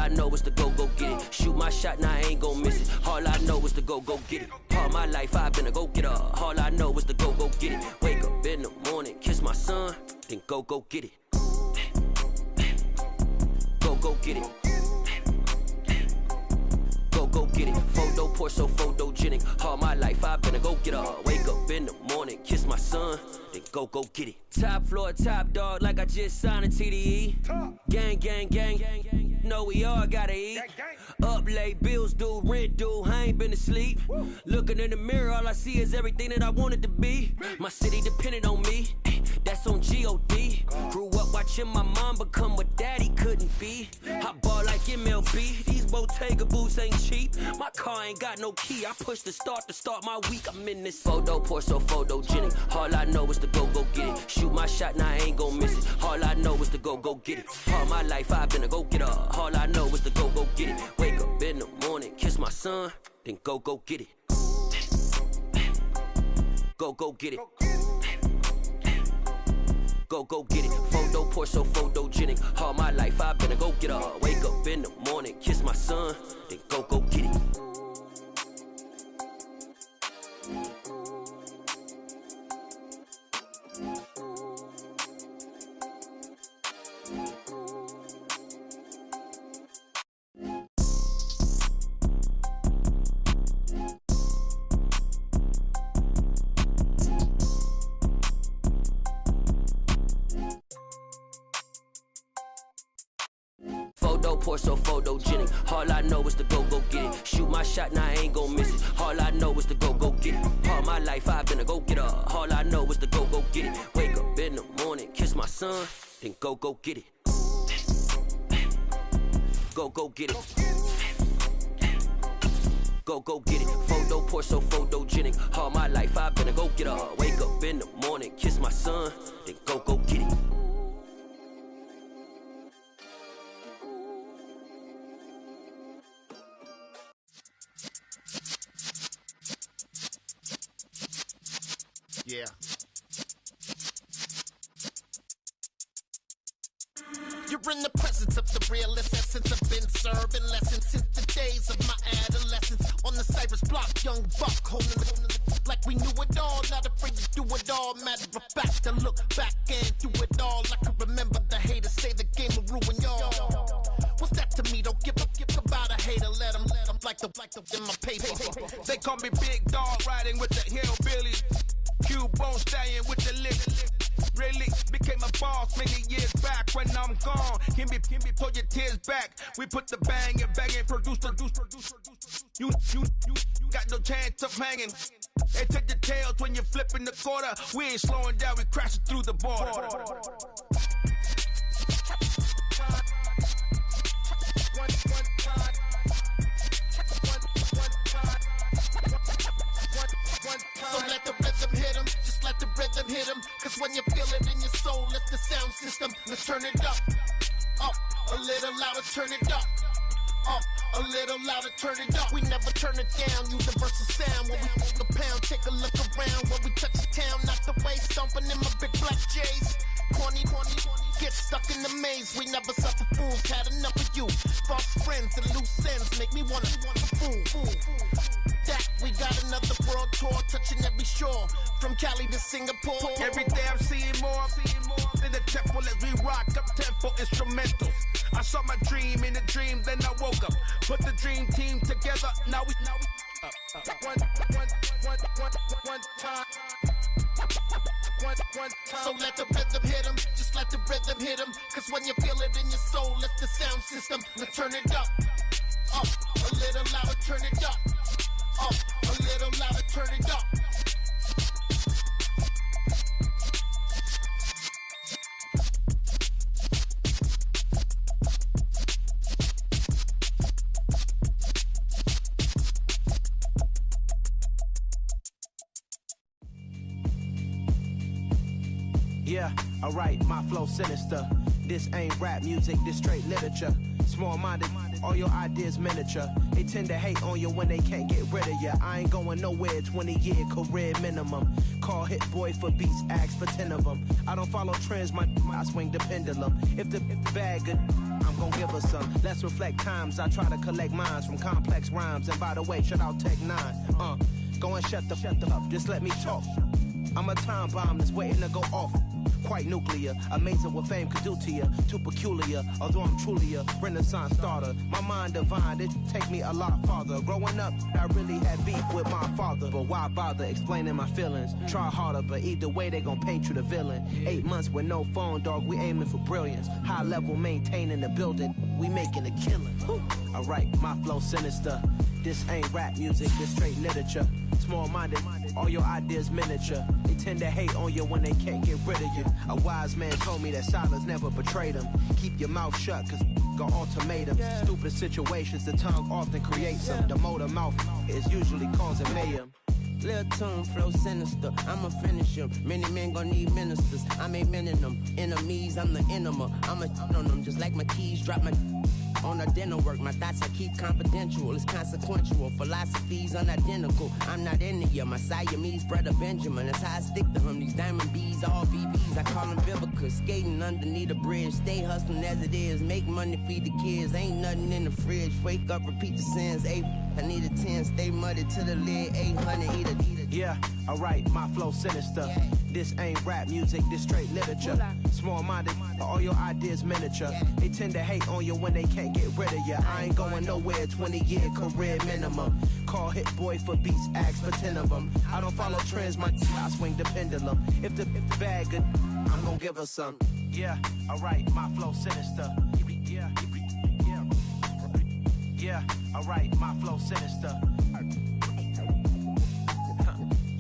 I know is to go get it. Shoot my shot, now I ain't gon' miss it. All I know is to go get it. All my life I've been a go-getter. All I know is to go get it. Wake up in the morning, kiss my son, then go get it. Go get it. Go get it. Photo pour so photogenic. All my life I've been a go-getter. Wake up in the morning, kiss my son, then go get it. Top floor, top dog, like I just signed a TDE. Gang, gang, gang, gang. Know we all gotta eat. Up late, bills due, rent due, I ain't been asleep. Looking in the mirror, all I see is everything that I wanted to be. My city depended on me, that's on G.O.D. Grew up watching my mom become what daddy couldn't be. I ball like MLB, these Bottega boots ain't cheap. My car ain't got no key, I push the start to start my week. I'm in this photo pour so photogenic. All I know is to go get it. Shoot my shot, now I ain't gon' miss it. All I know is to go get it. All my life I've been a go-getter. All I know is to go get it. Wake up in the morning, kiss my son, then go get it. Go get it. Go get it. Photo pour so photogenic. All my life I've been a go-getter. Wake up in the morning, kiss my son, then go get it. Photo pour so photogenic. All I know is to go get it. Shoot my shot, now I ain't gon' miss it. All I know is to go get it. All my life I've been a go-getter. All I know is to go get it. Wake up in the morning, kiss my son, then go get it. Go get it. Go get it. Photo pour so photogenic. All my life I've been a go-getter. Wake up in the morning, kiss my son, then go get it. Yeah. You're in the presence of the realest essence. I've been serving lessons since the days of my adolescence. On the Cypress block, young buck holding it like we knew it all. Not afraid to do it all. Matter of fact, I look back and do it all. I can remember the haters say the game will ruin y'all. What's that to me? Don't give about a hater. Let them like the in my paper. They call me Big Dog, riding with the hillbillies. Cubone stallion with the lip. Really became a boss many years back. When I'm gone, can be pull your tears back. We put the bang and produce. You got no chance of hanging. They take the tails when you're flipping the quarter. We ain't slowing down, we crashing through the border. So let the rhythm hit him, just let the rhythm hit him. Cause when you feel it in your soul, it's the sound system. Now turn it up, a little louder, turn it up, a little louder, turn it up. We never turn it down, universal sound. When we hold the pound, take a look around. When we touch the town, not the way, stomping in my big black J's. Corny, get stuck in the maze. We never suffer fools, had enough of you. False friends and loose ends make me wanna fool. That we got another world tour, touching every shore, from Cali to Singapore. Every day I'm seeing more in the temple as we rock up tempo instrumentals. I saw my dream in a dream, then I woke up. Put the dream team together, now we one time. So let the rhythm hit him, just let the rhythm hit him. Cause when you feel it in your soul, it's the sound system. Now turn it up, a little louder, turn it up, a little louder, turn it up. Yeah, alright, my flow sinister. This ain't rap music, this straight literature. Small-minded, all your ideas miniature. They tend to hate on you when they can't get rid of you. I ain't going nowhere, 20-year career minimum. Call Hit Boy for beats, ask for 10 of them. I don't follow trends, I swing the pendulum. If the bag good, I'm gon' give her some. Let's reflect times. I try to collect minds from complex rhymes. And by the way, shout out Tech 9. Go and shut the up. Just let me talk. I'm a time bomb that's waiting to go off. Quite nuclear, amazing what fame could do to you. Too peculiar, although I'm truly a renaissance starter. My mind divine, it take me a lot farther. Growing up, I really had beef with my father. But why bother explaining my feelings? Try harder, but either way they gon' paint you the villain. 8 months with no phone, dog, we aiming for brilliance. High level maintaining the building, we making a killing. Alright, my flow sinister. This ain't rap music, this straight literature. Small-minded, all your ideas miniature. They tend to hate on you when they can't get rid of you. A wise man told me that silence never betrayed him. Keep your mouth shut, cause got ultimatums. Stupid situations, the tongue often creates them. The motor mouth is usually causing mayhem. Lil' tune, flow sinister, I'ma finish him. Many men gon' need ministers, I'm aiming them. Enemies, I'm the enema. I'ma on them, just like my keys, drop my on a dinner work. My thoughts I keep confidential, it's consequential. Philosophies unidentical, I'm not in ya. My Siamese brother Benjamin, that's how I stick to him. These diamond bees, all BBs, I call them Vivica. Skating underneath a bridge, stay hustling as it is. Make money, feed the kids, ain't nothing in the fridge. Wake up, repeat the sins, I need a 10, stay muddy to the lid, 800, eat a. Yeah, alright, my flow sinister. This ain't rap music, this straight literature. Small-minded, all your ideas miniature. They tend to hate on you when they can't get rid of you. I ain't going nowhere, 20-year career minimum. Call Hit Boy for beats, ask for 10 of them. I don't follow trends, I swing the pendulum. If the bag good, I'm gonna give her some. Yeah, alright, my flow sinister. Yeah, alright, my flow sinister.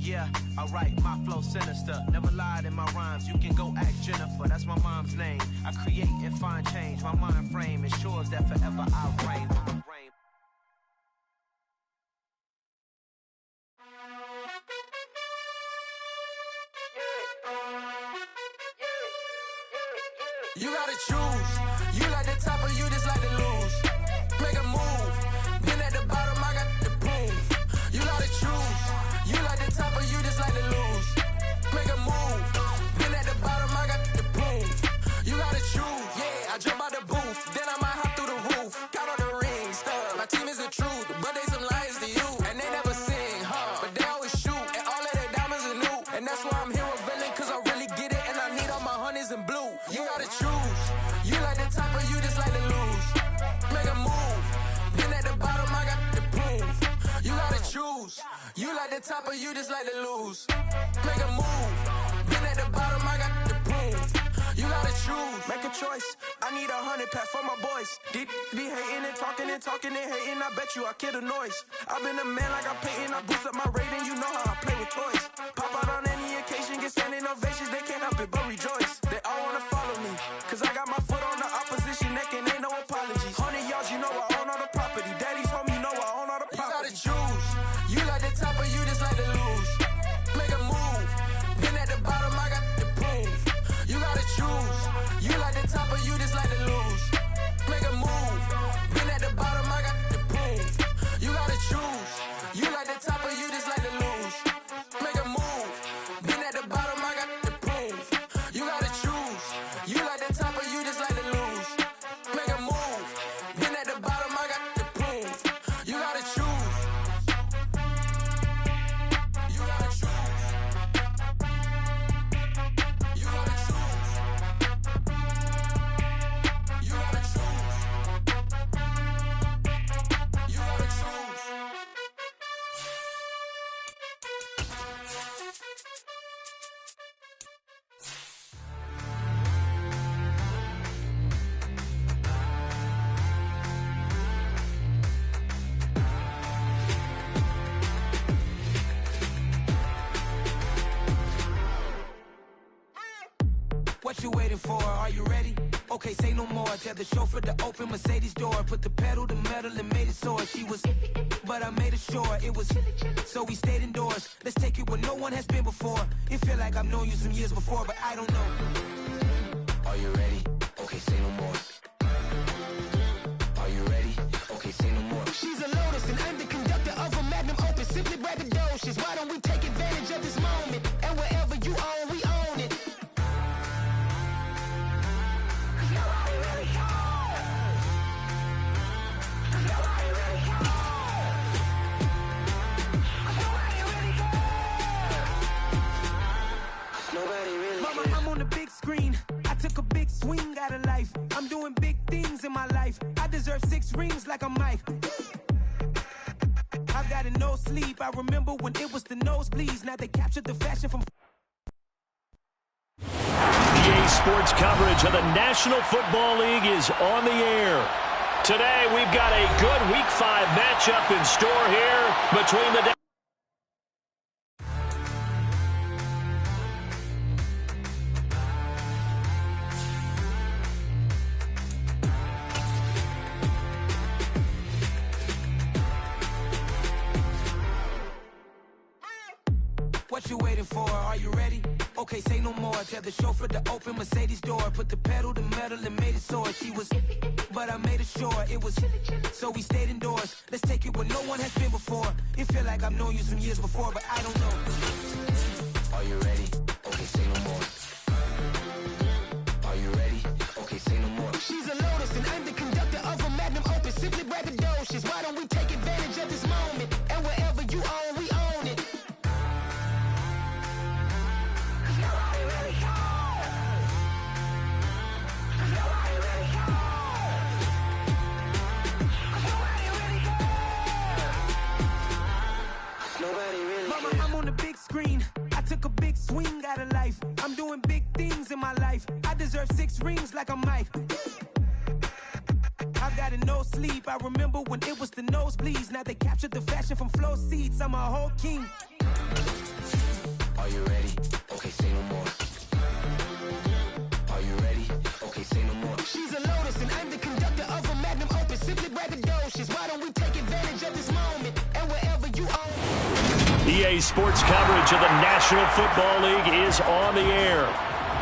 Yeah, alright, my flow sinister. Never lied in my rhymes, you can go ask Jennifer. That's my mom's name. I create and find change. My mind frame ensures that forever I reign. You gotta choose. You like the top or you just like to lose. Make a move. Been at the bottom, I got the proof. You gotta choose. You like the top or you just like to lose. Make a move. Been at the bottom, I got the proof. You gotta choose. Yeah, I jump out the booth. Then I might hop through the roof. Count on the rings. My team is the truth, but they some liars to you. And they never sing, but they always shoot. And all of their diamonds are new. And that's why I'm here with villain, cause I really get it. And I need all my honeys in blue. You gotta choose. You like the top or you just like to lose. Make a move. Been at the bottom, I got the proof. You gotta choose. You like the top or you just like to lose. Make a move. Been at the bottom, I got the proof. You gotta choose. Make a choice. I need 100 packs for my boys. Deep be hating and talking and hating. I bet you I kill the noise. I've been a man like I'm painting. I boost up my rating. You know how I play with toys. Pop out on any occasion, get standing ovations. They can't help it but rejoice. They all wanna follow me, cause I got my foot on the opposition neck and ain't no apologies. 100 yards, you know I own all the property. Daddy's home, you know I own all the property. You gotta choose. You like the top or you just like to lose. Make a move. Been at the bottom, I got the proof. You gotta choose. You like the top or you just like to lose. Make a move. Been at the bottom, I got the proof. You gotta choose. You like the top or you just like to lose. Make a move. Been at the bottom, I got the proof. You gotta choose. You like the top or you just like to lose. Make a move. Been at the bottom, I got the proof. You gotta choose. You gotta choose. You gotta choose. You gotta choose. You gotta choose. What you waiting for? Are you ready? Okay, say no more. Tell the chauffeur to open Mercedes door. Put the pedal to metal and made it soar. She was, but I made it sure it was. So we stayed indoors. Let's take it where no one has been before. It feel like I've known you some years before, but I don't know. Are you ready? Okay, say no more. Are you ready? Okay, say no more. She's a lotus and I'm the conductor of a magnum opus. Simply braggadocious. Why don't we take advantage of this moment? And wherever you own, we own it. I deserve 6 rings like I'm Mike. I've got no sleep. I remember when it was the nosebleeds. Now they captured the fashion from... EA Sports coverage of the National Football League is on the air. Today, we've got a good Week 5 matchup in store here between the... What you waiting for? Are you ready? Okay, say no more. Tell the chauffeur to open Mercedes door. Put the pedal to metal and made it soar. She was, but I made it sure it was. So we stayed indoors. Let's take it where no one has been before. It feel like I've known you some years before, but I don't know. Are you ready? Okay, say no more. Are you ready? Okay, say no more. She's a Lotus and I'm the conductor of a Magnum Opus. Simply braggadocious. Why don't we take advantage of this moment? And wherever you own, we own it. Mama, I'm on the big screen. I took a big swing out of life. I'm doing big things in my life. I deserve 6 rings like I'm Mike. I've got no sleep. I remember when it was the nosebleeds. Now they captured the fashion from flow seats. I'm a whole king. Are you ready? Okay, say no more. Are you ready? Okay, say no more. She's a Lotus and I'm the conductor of a Magnum Opus. Simply braggadocious. Why don't we take advantage of this moment? And wherever you own. EA Sports coverage of the National Football League is on the air.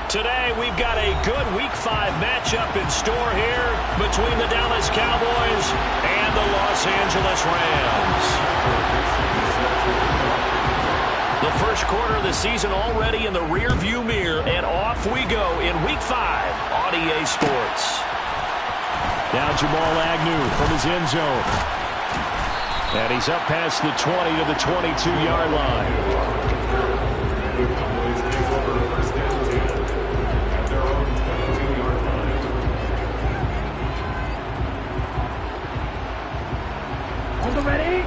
Today, we've got a good Week 5 matchup in store here between the Dallas Cowboys and the Los Angeles Rams. The first quarter of the season already in the rear-view mirror, and off we go in Week 5 on EA Sports. Now Jamal Agnew from his end zone. And he's up past the 20 to the 22-yard line. On the ready?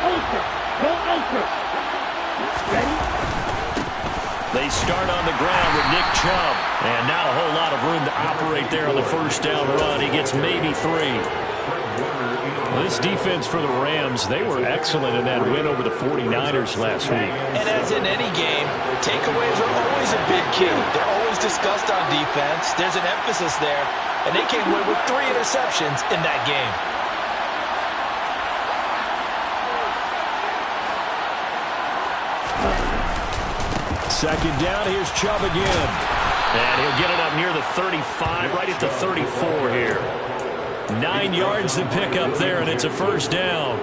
Ultra. Go Ultra. Ready? They start on the ground with Nick Chubb. And not a whole lot of room to operate there on the first down run. He gets maybe 3. This defense for the Rams, they were excellent in that win over the 49ers last week. And as in any game, takeaways are always a big key. They're always discussed on defense. There's an emphasis there, and they came away with 3 interceptions in that game. Second down, here's Chubb again. And he'll get it up near the 35, right at the 34 here. 9 yards to pick up there, and it's a first down.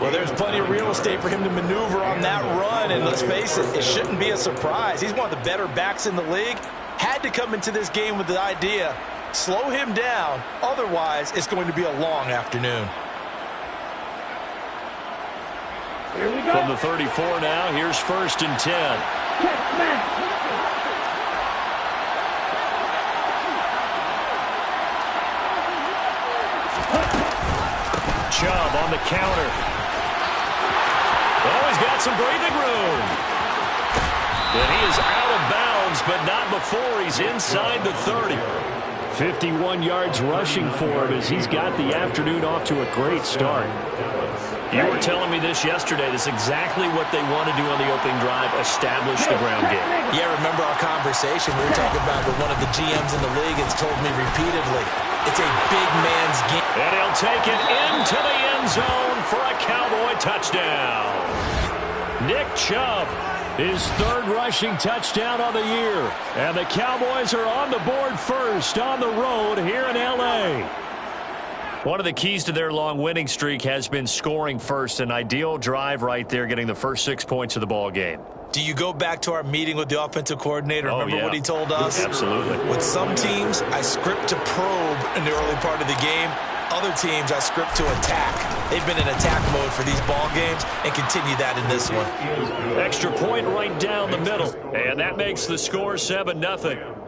Well, there's plenty of real estate for him to maneuver on that run, and let's face it, it shouldn't be a surprise. He's one of the better backs in the league. Had to come into this game with the idea, slow him down, otherwise it's going to be a long afternoon. Here we go. From the 34 now, here's 1st and 10. Check, man. Chubb on the counter. Oh, he's got some breathing room. And he is out of bounds, but not before he's inside the 30. 51 yards rushing for him as he's got the afternoon off to a great start. You were telling me this yesterday. This is exactly what they want to do on the opening drive, establish the ground game. Yeah, remember our conversation. We were talking about what one of the GMs in the league has told me repeatedly. It's a big man's game. And he'll take it into the end zone for a Cowboy touchdown. Nick Chubb, his 3rd rushing touchdown of the year. And the Cowboys are on the board first on the road here in L.A. One of the keys to their long winning streak has been scoring first. An ideal drive right there, getting the first 6 points of the ball game. Do you go back to our meeting with the offensive coordinator? Remember what he told us? Absolutely. With some teams, I script to probe in the early part of the game. Other teams, I script to attack. They've been in attack mode for these ball games and continue that in this one. Extra point right down the middle. And that makes the score 7-0.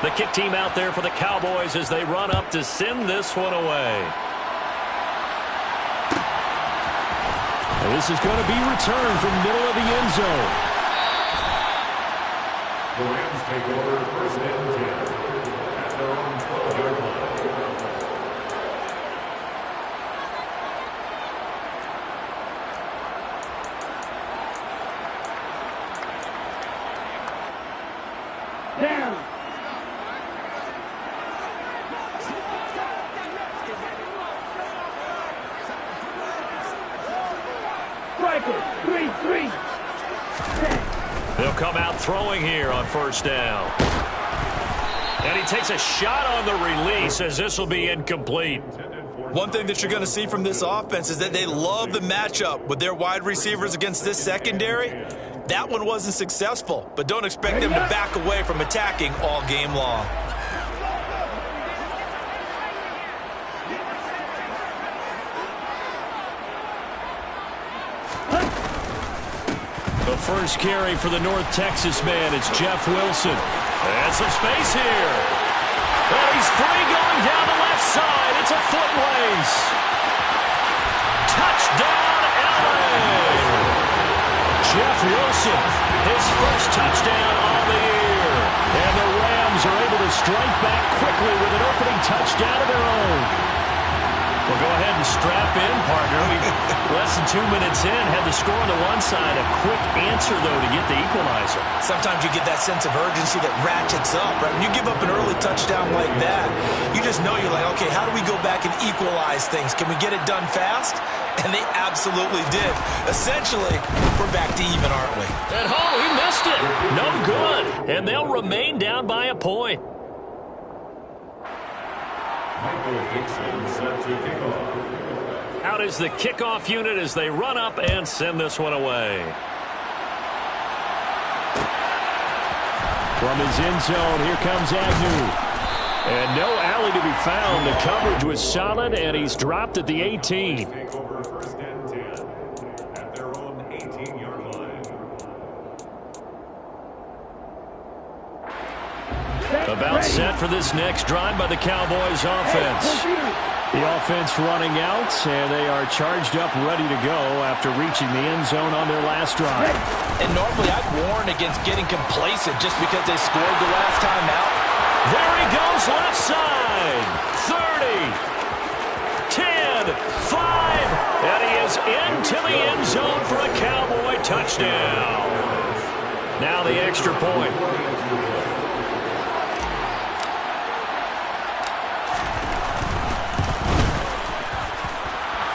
The kick team out there for the Cowboys as they run up to send this one away. And this is going to be returned from middle of the end zone. The Rams take over first and 10 at their own 12-yard line. Down. Striker, 3-3. They'll come out throwing here on first down. And he takes a shot on the release as this will be incomplete. One thing that you're going to see from this offense is that they love the matchup with their wide receivers against this secondary. That one wasn't successful, but don't expect them to back away from attacking all game long. The first carry for the North Texas man, it's Jeff Wilson. And some space here. And he's free going down the left side. It's a foot race. Touchdown, LA! Jeff Wilson, his first touchdown on the year. And the Rams are able to strike back quickly with an opening touchdown of their own. Well, go ahead and strap in, partner. Less than 2 minutes in, had the score on the one side. A quick answer, though, to get the equalizer. Sometimes you get that sense of urgency that ratchets up, right? When you give up an early touchdown like that, you just know you're like, okay, how do we go back and equalize things? Can we get it done fast? And they absolutely did. Essentially, we're back to even, aren't we? At home, he missed it. No good. And they'll remain down by a point. Out is the kickoff unit as they run up and send this one away. From his end zone, here comes Agnew. And no alley to be found. The coverage was solid, and he's dropped at the 18. Take over first and 10 at their own 18-yard line. About set for this next drive by the Cowboys offense. The offense running out, and they are charged up, ready to go after reaching the end zone on their last drive. And normally I'd warn against getting complacent just because they scored the last time out. There he goes, left side. 30, 10, 5, and he is into the end zone for a Cowboy touchdown. Now the extra point.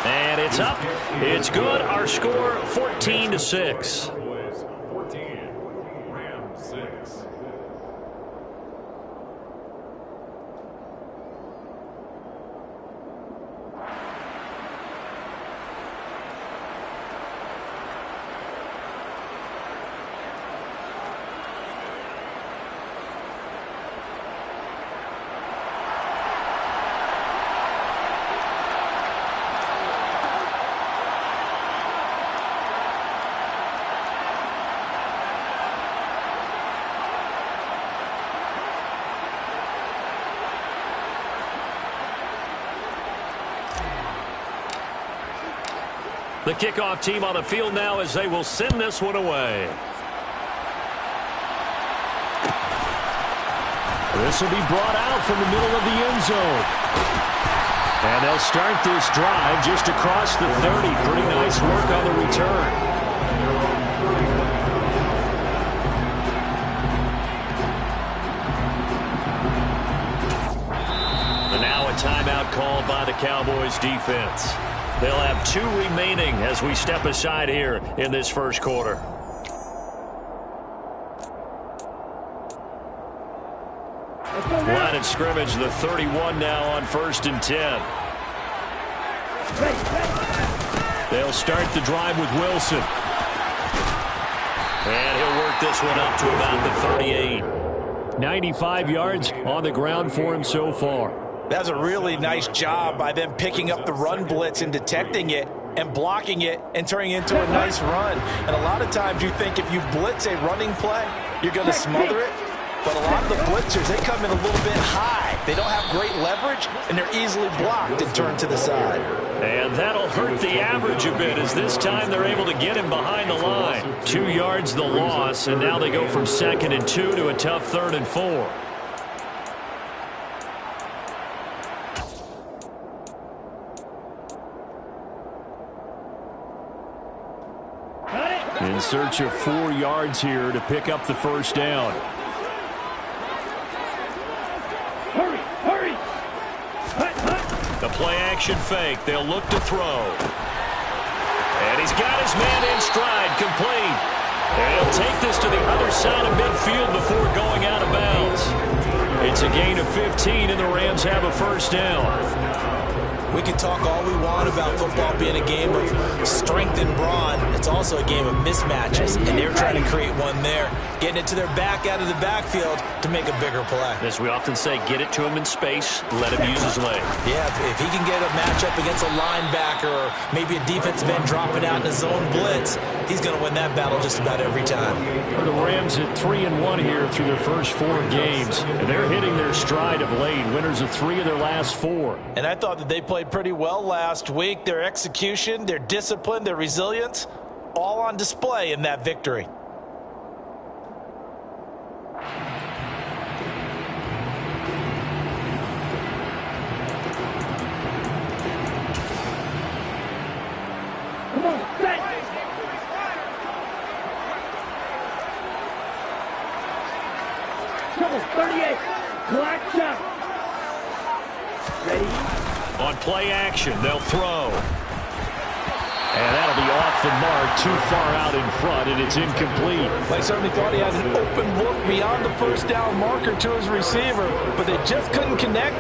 And it's up. It's good. Our score, 14-6. 14, Rams 6. The kickoff team on the field now as they will send this one away. This will be brought out from the middle of the end zone. And they'll start this drive just across the 30. Pretty nice work on the return. And now a timeout called by the Cowboys defense. They'll have 2 remaining as we step aside here in this first quarter. Line of scrimmage, the 31 now on first and 10. They'll start the drive with Wilson. And he'll work this one up to about the 38. 95 yards on the ground for him so far. That's a really nice job by them picking up the run blitz and detecting it and blocking it and turning it into a nice run. And a lot of times you think if you blitz a running play, you're going to smother it. But a lot of the blitzers, they come in a little bit high. They don't have great leverage, and they're easily blocked and turned to the side. And that'll hurt the average a bit, as this time they're able to get him behind the line. 2 yards the loss, and now they go from 2nd and 2 to a tough 3rd and 4. In search of 4 yards here to pick up the first down. Hurry, hurry! Hut, hut. The play-action fake. They'll look to throw. And he's got his man in stride, complete. And he'll take this to the other side of midfield before going out of bounds. It's a gain of 15, and the Rams have a first down. We can talk all we want about football being a game of strength and brawn. It's also a game of mismatches, and they're trying to create one there, getting it to their back out of the backfield to make a bigger play. As we often say, get it to him in space, let him use his leg. Yeah, if he can get a matchup against a linebacker or maybe a defensive end dropping out in a zone blitz, he's going to win that battle just about every time. The Rams at 3-1 here through their first 4 games, and they're hitting their stride of late, winners of 3 of their last 4. And I thought that they played pretty well last week. Their execution, their discipline, their resilience, all on display in that victory. Come on, set! Trouble, 38. Black shot. Ready? On play action, they'll throw. And that'll be off the mark, too far out in front, and it's incomplete. They certainly thought he had an open look beyond the first down marker to his receiver, but they just couldn't connect.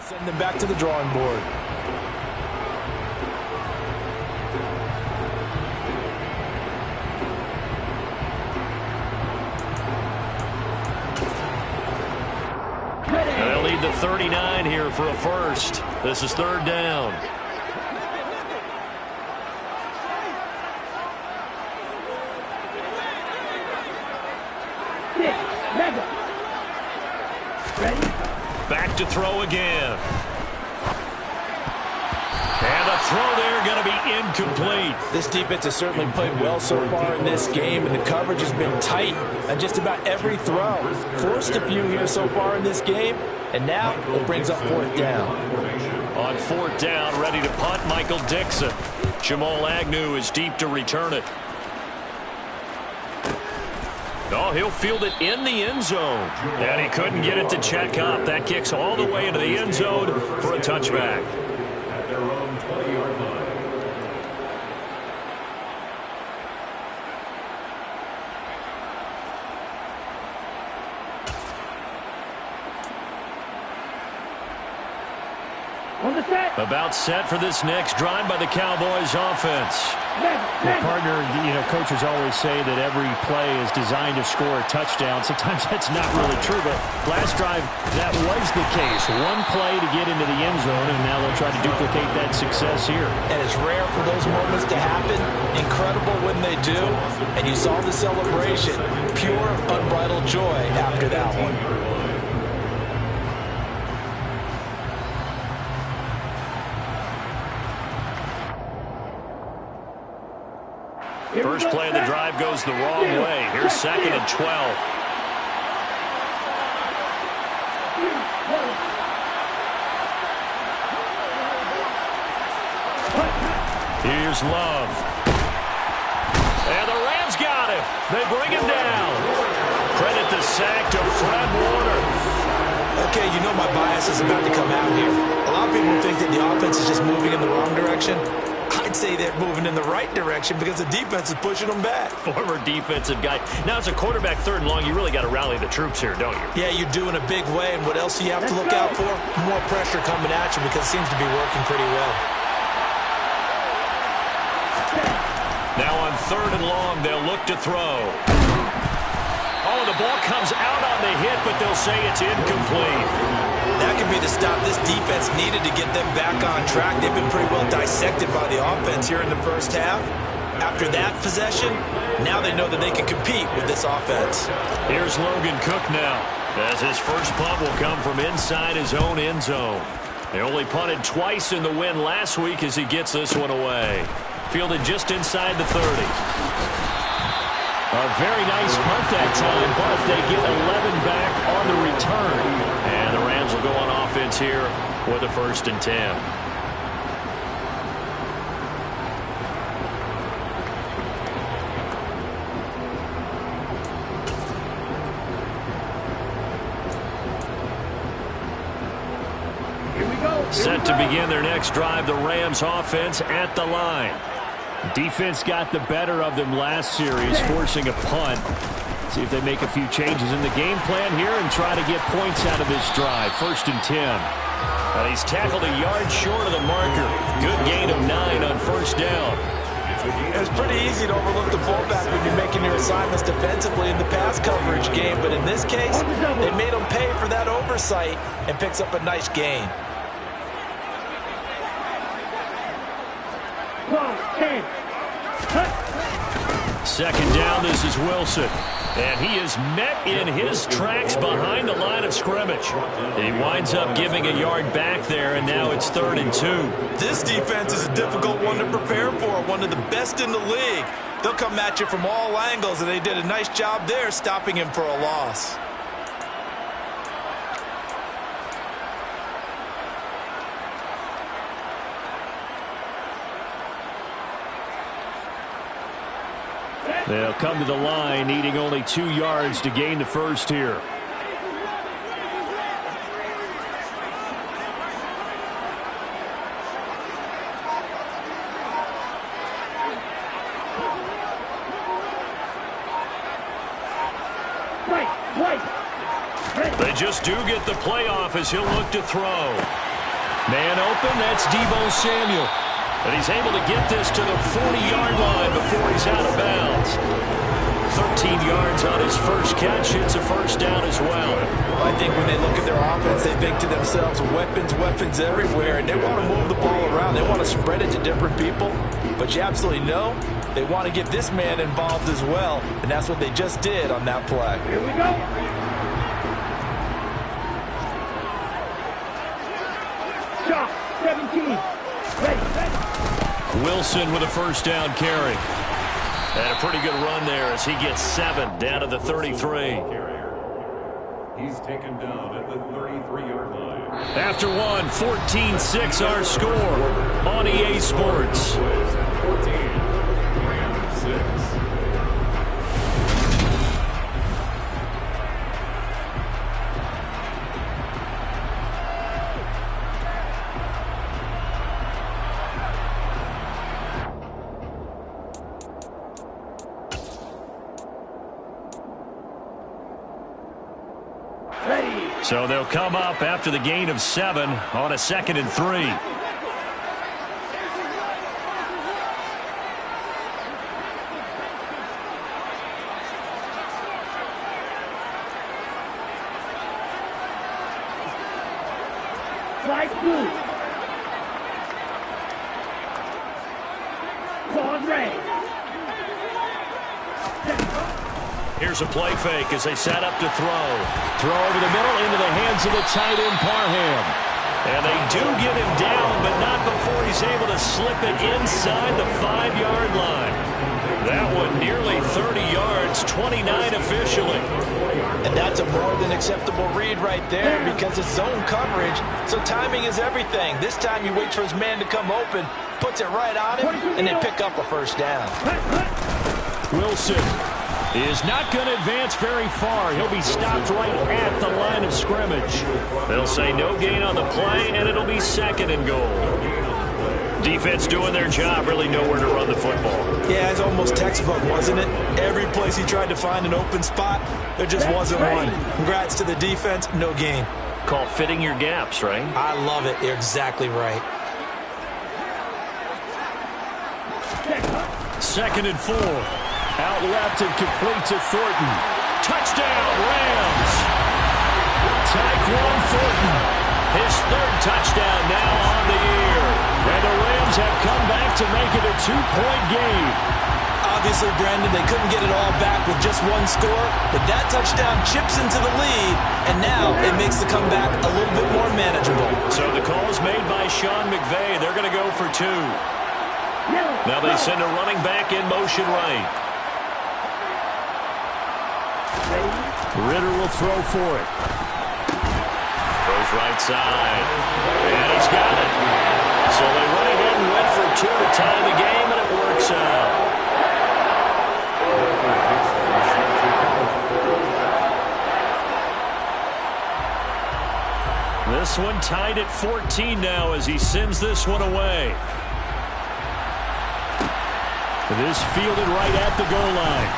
Send them back to the drawing board. They'll lead the 39 here for a first. This is 3rd down. Back to throw again. And the throw there going to be incomplete. This defense has certainly played well so far in this game, and the coverage has been tight on just about every throw. Forced a few here so far in this game, and now it brings up 4th down. On 4th down, ready to punt, Michael Dixon. Jamal Agnew is deep to return it. Oh, he'll field it in the end zone. And he couldn't get it to check up. That kicks all the way into the end zone for a touchback. At their own 20-yard line. On the set. About set for this next drive by the Cowboys offense. Well, partner, coaches always say that every play is designed to score a touchdown. Sometimes that's not really true, but last drive, that was the case. One play to get into the end zone, and now they'll try to duplicate that success here. And it's rare for those moments to happen. Incredible when they do. And you saw the celebration. Pure, unbridled joy after that one. First play of the drive goes the wrong way. Here's 2nd and 12. Here's Love. And the Rams got him. They bring him down. Credit the sack to Fred Warner. Okay, you know my bias is about to come out here. A lot of people think that the offense is just moving in the wrong direction. I'd say they're moving in the right direction because the defense is pushing them back. Former defensive guy. Now, as a quarterback, 3rd and long, you really got to rally the troops here, don't you? Yeah, you do in a big way. And what else do you have to look out for? More pressure coming at you because it seems to be working pretty well. Now on 3rd and long, they'll look to throw. Oh, the ball comes out on the hit, but they'll say it's incomplete. That could be the stop this defense needed to get them back on track. They've been pretty well dissected by the offense here in the first half. After that possession, now they know that they can compete with this offense. Here's Logan Cook now, as his first punt will come from inside his own end zone. They only punted twice in the win last week as he gets this one away. Fielded just inside the 30. A very nice punt that time, but they get 11 back on the return. And the Rams will go on offense here with a 1st and 10. Here we go. Set to begin their next drive, the Rams offense at the line. Defense got the better of them last series, forcing a punt. See if they make a few changes in the game plan here and try to get points out of this drive. 1st and 10. And he's tackled a yard short of the marker. Good gain of 9 on 1st down. It's pretty easy to overlook the fullback when you're making your assignments defensively in the pass coverage game. But in this case, they made him pay for that oversight and picks up a nice gain. Second down, this is Wilson. And he is met in his tracks behind the line of scrimmage. He winds up giving a yard back there, and now it's 3rd and 2. This defense is a difficult one to prepare for, one of the best in the league. They'll come at you from all angles, and they did a nice job there stopping him for a loss. They'll come to the line, needing only 2 yards to gain the first here. They just do get the playoff as he'll look to throw. Man open, that's Deebo Samuel. And he's able to get this to the 40-yard line before he's out of bounds. 13 yards on his first catch. It's a 1st down as well. I think when they look at their offense, they think to themselves, weapons everywhere, and they want to move the ball around. They want to spread it to different people. But you absolutely know they want to get this man involved as well, and that's what they just did on that play. Here we go. Shot 17. Ready. Wilson with a 1st down carry. And a pretty good run there as he gets 7 down to the 33. He's taken down at the 33-yard line. After one, 14-6 our score on EA Sports. 14, Rams 6. So they'll come up after the gain of 7 on a 2nd and 3. Flag blue. Claws red. Here's a play fake as they set up to throw. Throw over the middle into the hands of the tight end, Parham. And they do get him down, but not before he's able to slip it inside the 5-yard line. That one nearly 30 yards, 29 officially. And that's a more than acceptable read right there because it's zone coverage, so timing is everything. This time he waits for his man to come open, puts it right on him, and then pick up a first down. Wilson is not going to advance very far. He'll be stopped right at the line of scrimmage. They'll say no gain on the play, and it'll be 2nd and goal. Defense doing their job, really nowhere to run the football. Yeah, it's almost textbook, wasn't it? Every place he tried to find an open spot, there just wasn't one. Congrats to the defense, no gain. Call fitting your gaps, right? I love it. You're exactly right. 2nd and 4. Out left and complete to Thornton. Touchdown, Rams! Tyquan Thornton, his 3rd touchdown now on the year. And the Rams have come back to make it a 2-point game. Obviously, Brandon, they couldn't get it all back with just one score, but that touchdown chips into the lead, and now it makes the comeback a little bit more manageable. So the call is made by Sean McVay. They're going to go for 2. Now they send a running back in motion right. Ritter will throw for it. Throws right side. And he's got it. So they went ahead and went for 2 to tie the game, and it works out. This one tied at 14 now as he sends this one away. This fielded right at the goal line.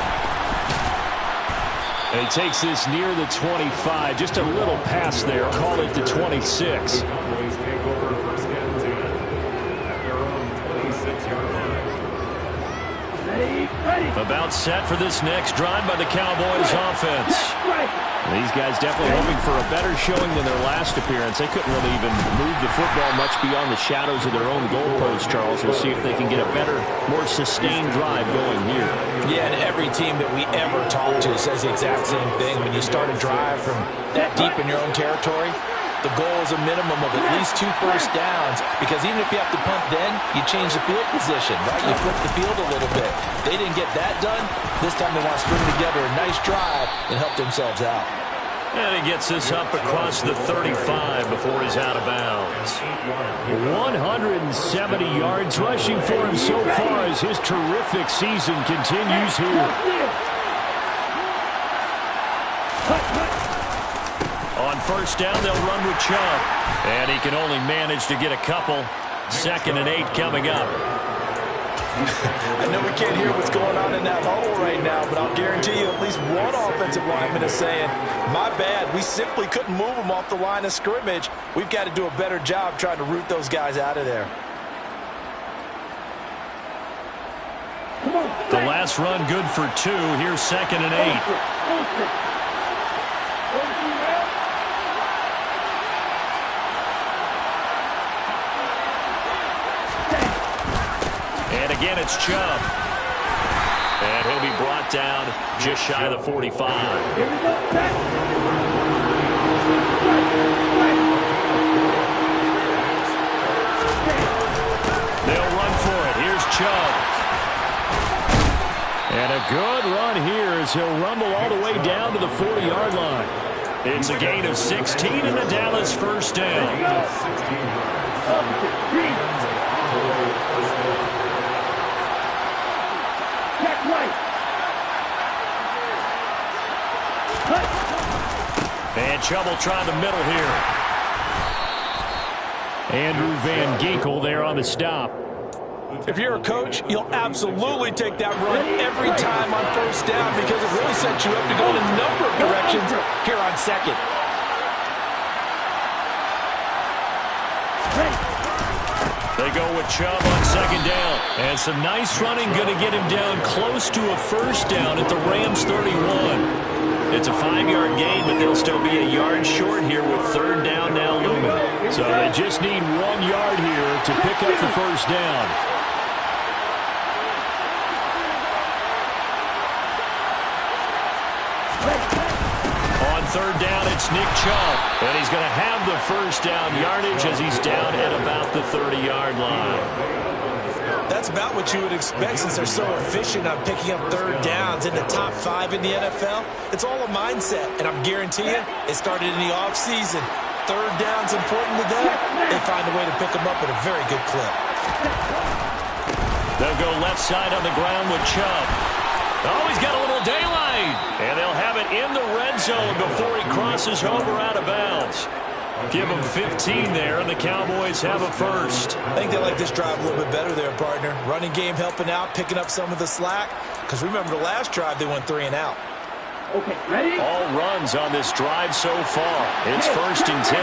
And he takes this near the 25. Just a little pass there. Call it the 26. About set for this next drive by the Cowboys offense. These guys definitely hoping for a better showing than their last appearance. They couldn't really even move the football much beyond the shadows of their own goalpost, Charles. We'll see if they can get a better, more sustained drive going here. Yeah, and every team that we ever talk to says the exact same thing. When you start a drive from that deep in your own territory, the goal is a minimum of at least 2 first downs, because even if you have to punt then, you change the field position, right? You flip the field a little bit. They didn't get that done. This time they want to string together a nice drive and help themselves out. And he gets this up across the 35 before he's out of bounds. 170 yards rushing for him so far as his terrific season continues here. On first down, they'll run with Chubb. And he can only manage to get a couple. 2nd and 8 coming up. I know we can't hear what's going on in that huddle right now, but I'll guarantee you at least one offensive lineman is saying, my bad, we simply couldn't move them off the line of scrimmage. We've got to do a better job trying to root those guys out of there. The last run good for 2. Here's 2nd and 8. And again, it's Chubb. And he'll be brought down just shy of the 45. They'll run for it. Here's Chubb. And a good run here as he'll rumble all the way down to the 40-yard line. It's a gain of 16 and a Dallas first down. And Chubb will try the middle here. Andrew Van Ginkel there on the stop. If you're a coach, you'll absolutely take that run every time on first down because it really sets you up to go in a number of directions here on 2nd. They go with Chubb on 2nd down. And some nice running going to get him down close to a first down at the Rams 31. It's a 5-yard gain, but they'll still be a yard short here with 3rd down now looming. So they just need 1 yard here to pick up the first down. On 3rd down, it's Nick Chubb. And he's going to have the first down yardage as he's down at about the 30-yard line. That's about what you would expect since they're so efficient on picking up third downs in the top 5 in the NFL. It's all a mindset, and I'm guaranteeing you, it started in the offseason. Third down's important to them. They find a way to pick them up at a very good clip. They'll go left side on the ground with Chubb. Oh, he's got a little daylight. And they'll have it in the red zone before he crosses over out of bounds. Give them 15 there, and the Cowboys have a first. I think they like this drive a little bit better there, partner. Running game helping out, picking up some of the slack. Because remember the last drive, they went 3 and out. Okay, ready? All runs on this drive so far. It's 1st and 10.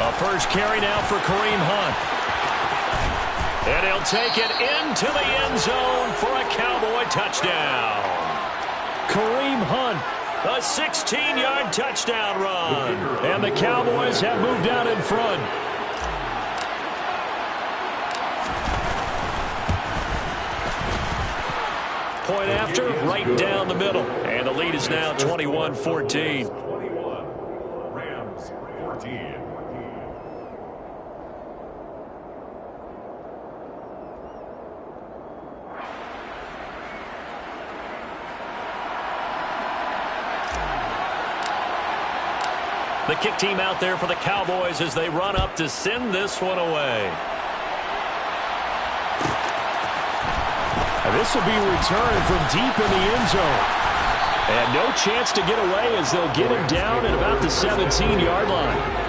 A first carry now for Kareem Hunt. And he'll take it into the end zone for a Cowboy touchdown. Kareem Hunt, a 16-yard touchdown run. And the Cowboys have moved out in front. Point after, right down the middle. And the lead is now 21-14. Rams 14. The kick team out there for the Cowboys as they run up to send this one away. And this will be returned from deep in the end zone. And no chance to get away as they'll get him down at about the 17-yard line.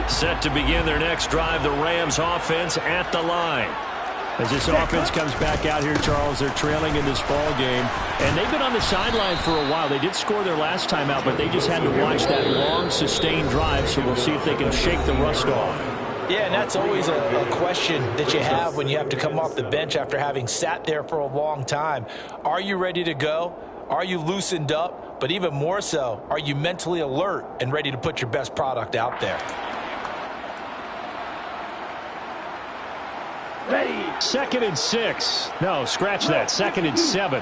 Set to begin their next drive, the Rams offense at the line. As this offense comes back out here, Charles, they're trailing in this ball game. And they've been on the sideline for a while. They did score their last time out, but they just had to watch that long, sustained drive. So we'll see if they can shake the rust off. Yeah, and that's always a question that you have when you have to come off the bench after having sat there for a long time. Are you ready to go? Are you loosened up? But even more so, are you mentally alert and ready to put your best product out there? Ready. 2nd and 6. No, scratch that. 2nd and 7.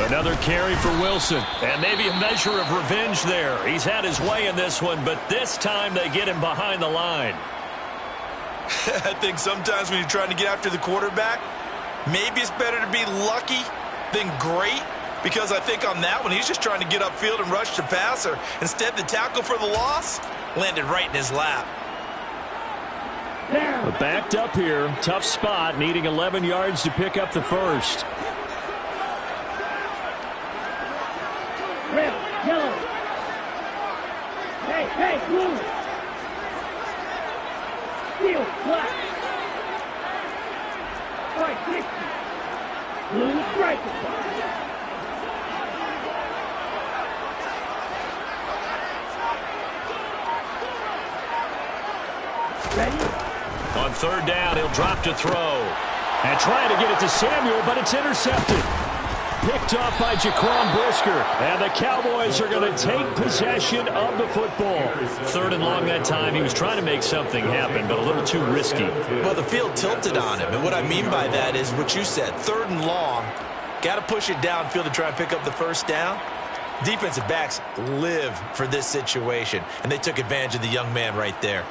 Another carry for Wilson. And maybe a measure of revenge there. He's had his way in this one, but this time they get him behind the line. I think sometimes when you're trying to get after the quarterback, maybe it's better to be lucky than great, because I think on that one, he's just trying to get upfield and rush the passer. Instead, the tackle for the loss landed right in his lap. But backed up here, tough spot, needing 11 yards to pick up the first. Red, yellow. Hey, blue. Steel, black. White, 60. Blue, stripe. Ready? On 3rd down, he'll drop to throw. And trying to get it to Samuel, but it's intercepted. Picked off by Jaquan Brisker. And the Cowboys are going to take possession of the football. 3rd and long that time. He was trying to make something happen, but a little too risky. Well, the field tilted on him. And what I mean by that is what you said. 3rd and long. Got to push it downfield to try and pick up the first down. Defensive backs live for this situation. And they took advantage of the young man right there.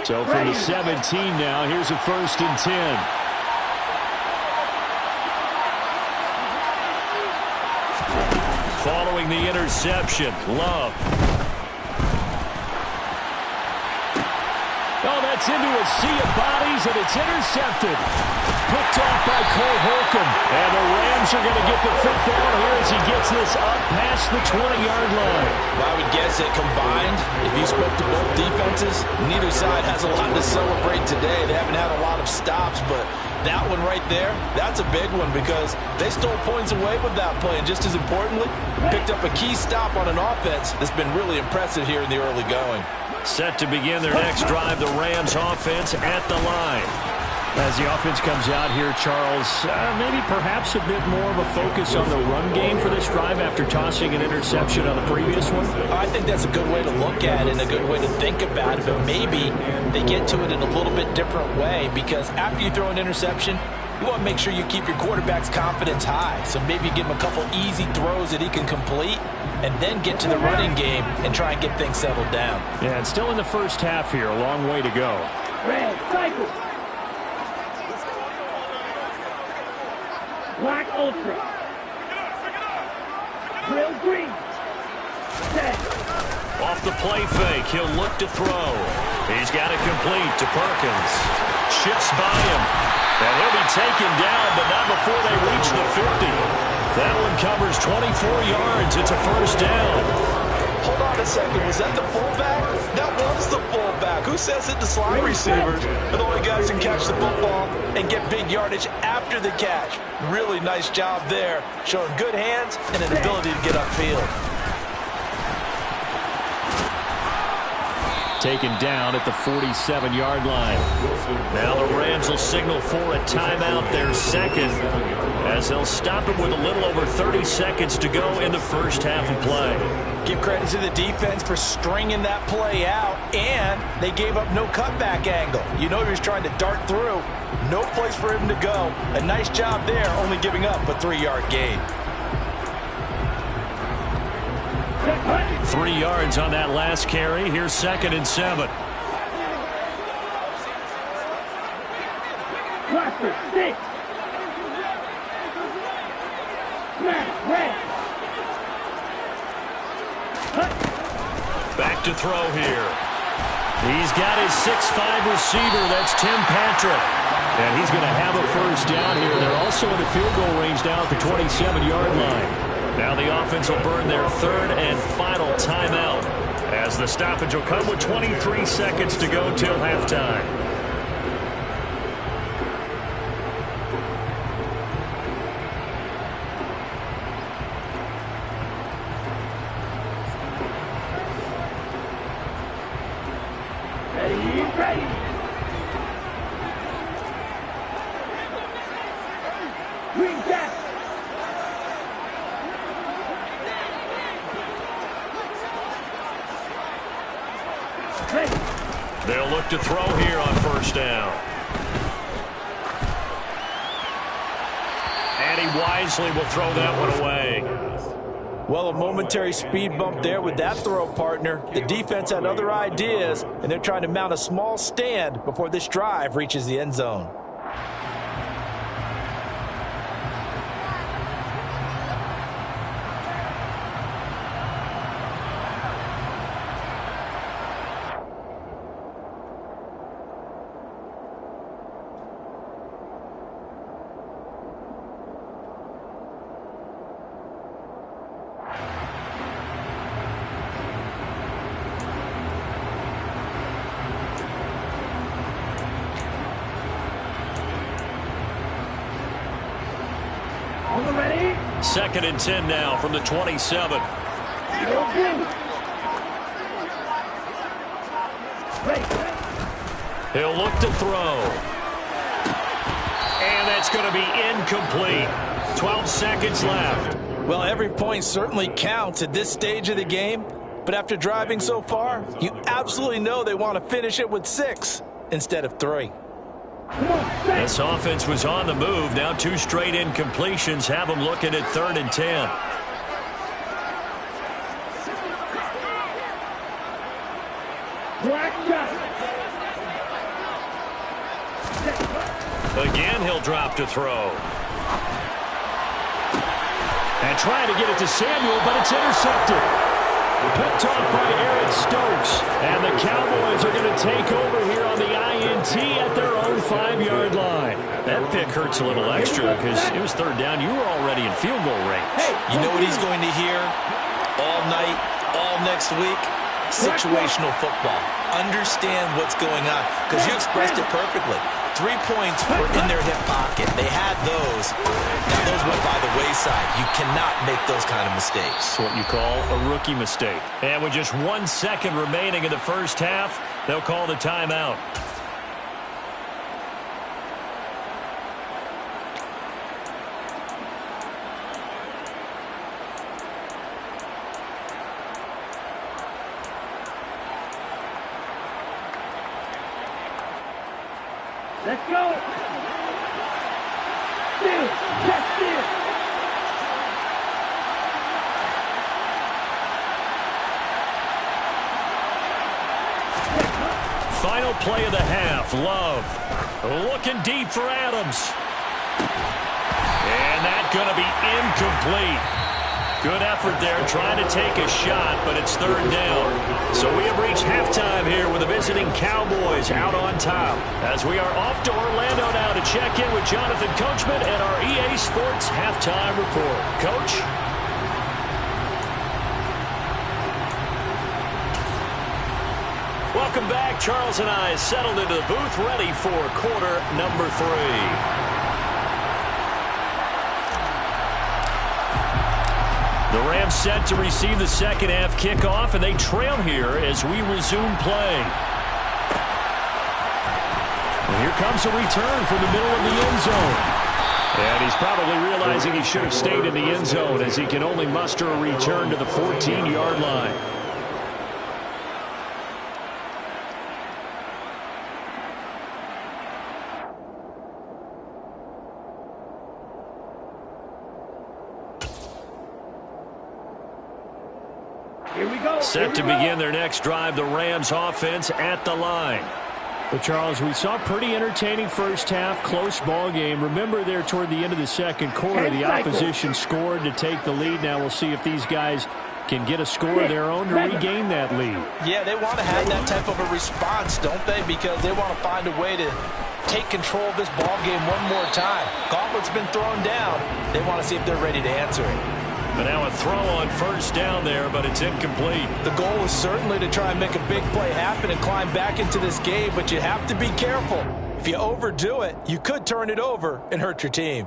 So from the 17 now, here's a 1st and 10. Following the interception, Love. Oh, that's into a sea of bodies, and it's intercepted. Picked off by Cole Holcomb. And the Rams are going to get the football here as he gets this up past the 20-yard line. Well, I would guess that combined, if you spoke to both defenses, neither side has a lot to celebrate today. They haven't had a lot of stops, but That one right there, that's a big one because they stole points away with that play. And just as importantly, picked up a key stop on an offense that's been really impressive here in the early going. Set to begin their next drive, the Rams offense at the line. As the offense comes out here, Charles, maybe perhaps a bit more of a focus on the run game for this drive after tossing an interception on the previous one? I think that's a good way to look at it and a good way to think about it, but maybe they get to it in a little bit different way because after you throw an interception, you want to make sure you keep your quarterback's confidence high. So maybe give him a couple easy throws that he can complete and then get to the running game and try and get things settled down. Yeah, it's still in the first half here. A long way to go. Red, cycle. Black Ultra. Grill green. Set. Off the play fake, he'll look to throw. He's got it complete to Perkins. Shifts by him. And he'll be taken down, but not before they reach the 50. That one covers 24 yards. It's a first down. Hold on a second. Was that the fullback? That was the fullback. Who says that the slot receivers are the only guys who can catch the football and get big yardage after the catch? Really nice job there, showing good hands and an ability to get upfield. Taken down at the 47-yard line. Now the Rams will signal for a timeout, their second, as they'll stop it with a little over 30 seconds to go in the first half of play. Give credit to the defense for stringing that play out, and they gave up no cutback angle. You know he was trying to dart through. No place for him to go. A nice job there, only giving up a 3-yard gain. 3 yards on that last carry. Here's 2nd and 7. Cluster 6. Smash red. Back to throw here. He's got his 6'5 receiver. That's Tim Patrick. And he's going to have a first down here. They're also in the field goal range now at the 27-yard line. Now the offense will burn their third and final timeout as the stoppage will come with 23 seconds to go till halftime. Ready. Green jack. They'll look to throw here on first down. And he wisely will throw that one away. Well, a momentary speed bump there with that throw, partner. The defense had other ideas, and they're trying to mount a small stand before this drive reaches the end zone. Ready? 2nd and 10 now from the 27. He'll look to throw. And that's going to be incomplete. 12 seconds left. Well, every point certainly counts at this stage of the game. But after driving so far, you absolutely know they want to finish it with 6 instead of 3. This offense was on the move. Now 2 straight incompletions have them looking at 3rd and 10. Black shot. Again, he'll drop to throw. And trying to get it to Samuel, but it's intercepted. Picked off by Aaron Stokes. And the Cowboys are going to take over here on the INT at their own 5-yard line. That pick hurts a little extra because it was 3rd down. You were already in field goal range. You know what he's going to hear all night, all next week? Situational football. Understand what's going on because you expressed it perfectly. 3 points were in their hip pocket. They had those. Now those went by the wayside. You cannot make those kind of mistakes. What you call a rookie mistake. And with just 1 second remaining in the first half, they'll call the timeout. Let's go. Still, just still. Final play of the half. Love looking deep for Adams. And that's going to be incomplete. Good effort there trying to take a shot, but it's third down. So we have reached halftime here with the visiting Cowboys out on top. As we are off to Orlando now to check in with Jonathan Coachman and our EA Sports Halftime Report. Coach? Welcome back. Charles and I settled into the booth ready for quarter number 3. The Rams set to receive the second half kickoff, and they trail here as we resume play. And here comes a return from the middle of the end zone. And he's probably realizing he should have stayed in the end zone as he can only muster a return to the 14-yard line. Set to begin their next drive, the Rams offense at the line. But, Charles, we saw pretty entertaining first half, close ball game. Remember there toward the end of the second quarter, the opposition scored to take the lead. Now we'll see if these guys can get a score of their own to regain that lead. Yeah, they want to have that type of a response, don't they? Because they want to find a way to take control of this ball game one more time. Gauntlet's been thrown down. They want to see if they're ready to answer it. But now a throw on first down there, but it's incomplete. The goal is certainly to try and make a big play happen and climb back into this game, but you have to be careful. If you overdo it, you could turn it over and hurt your team.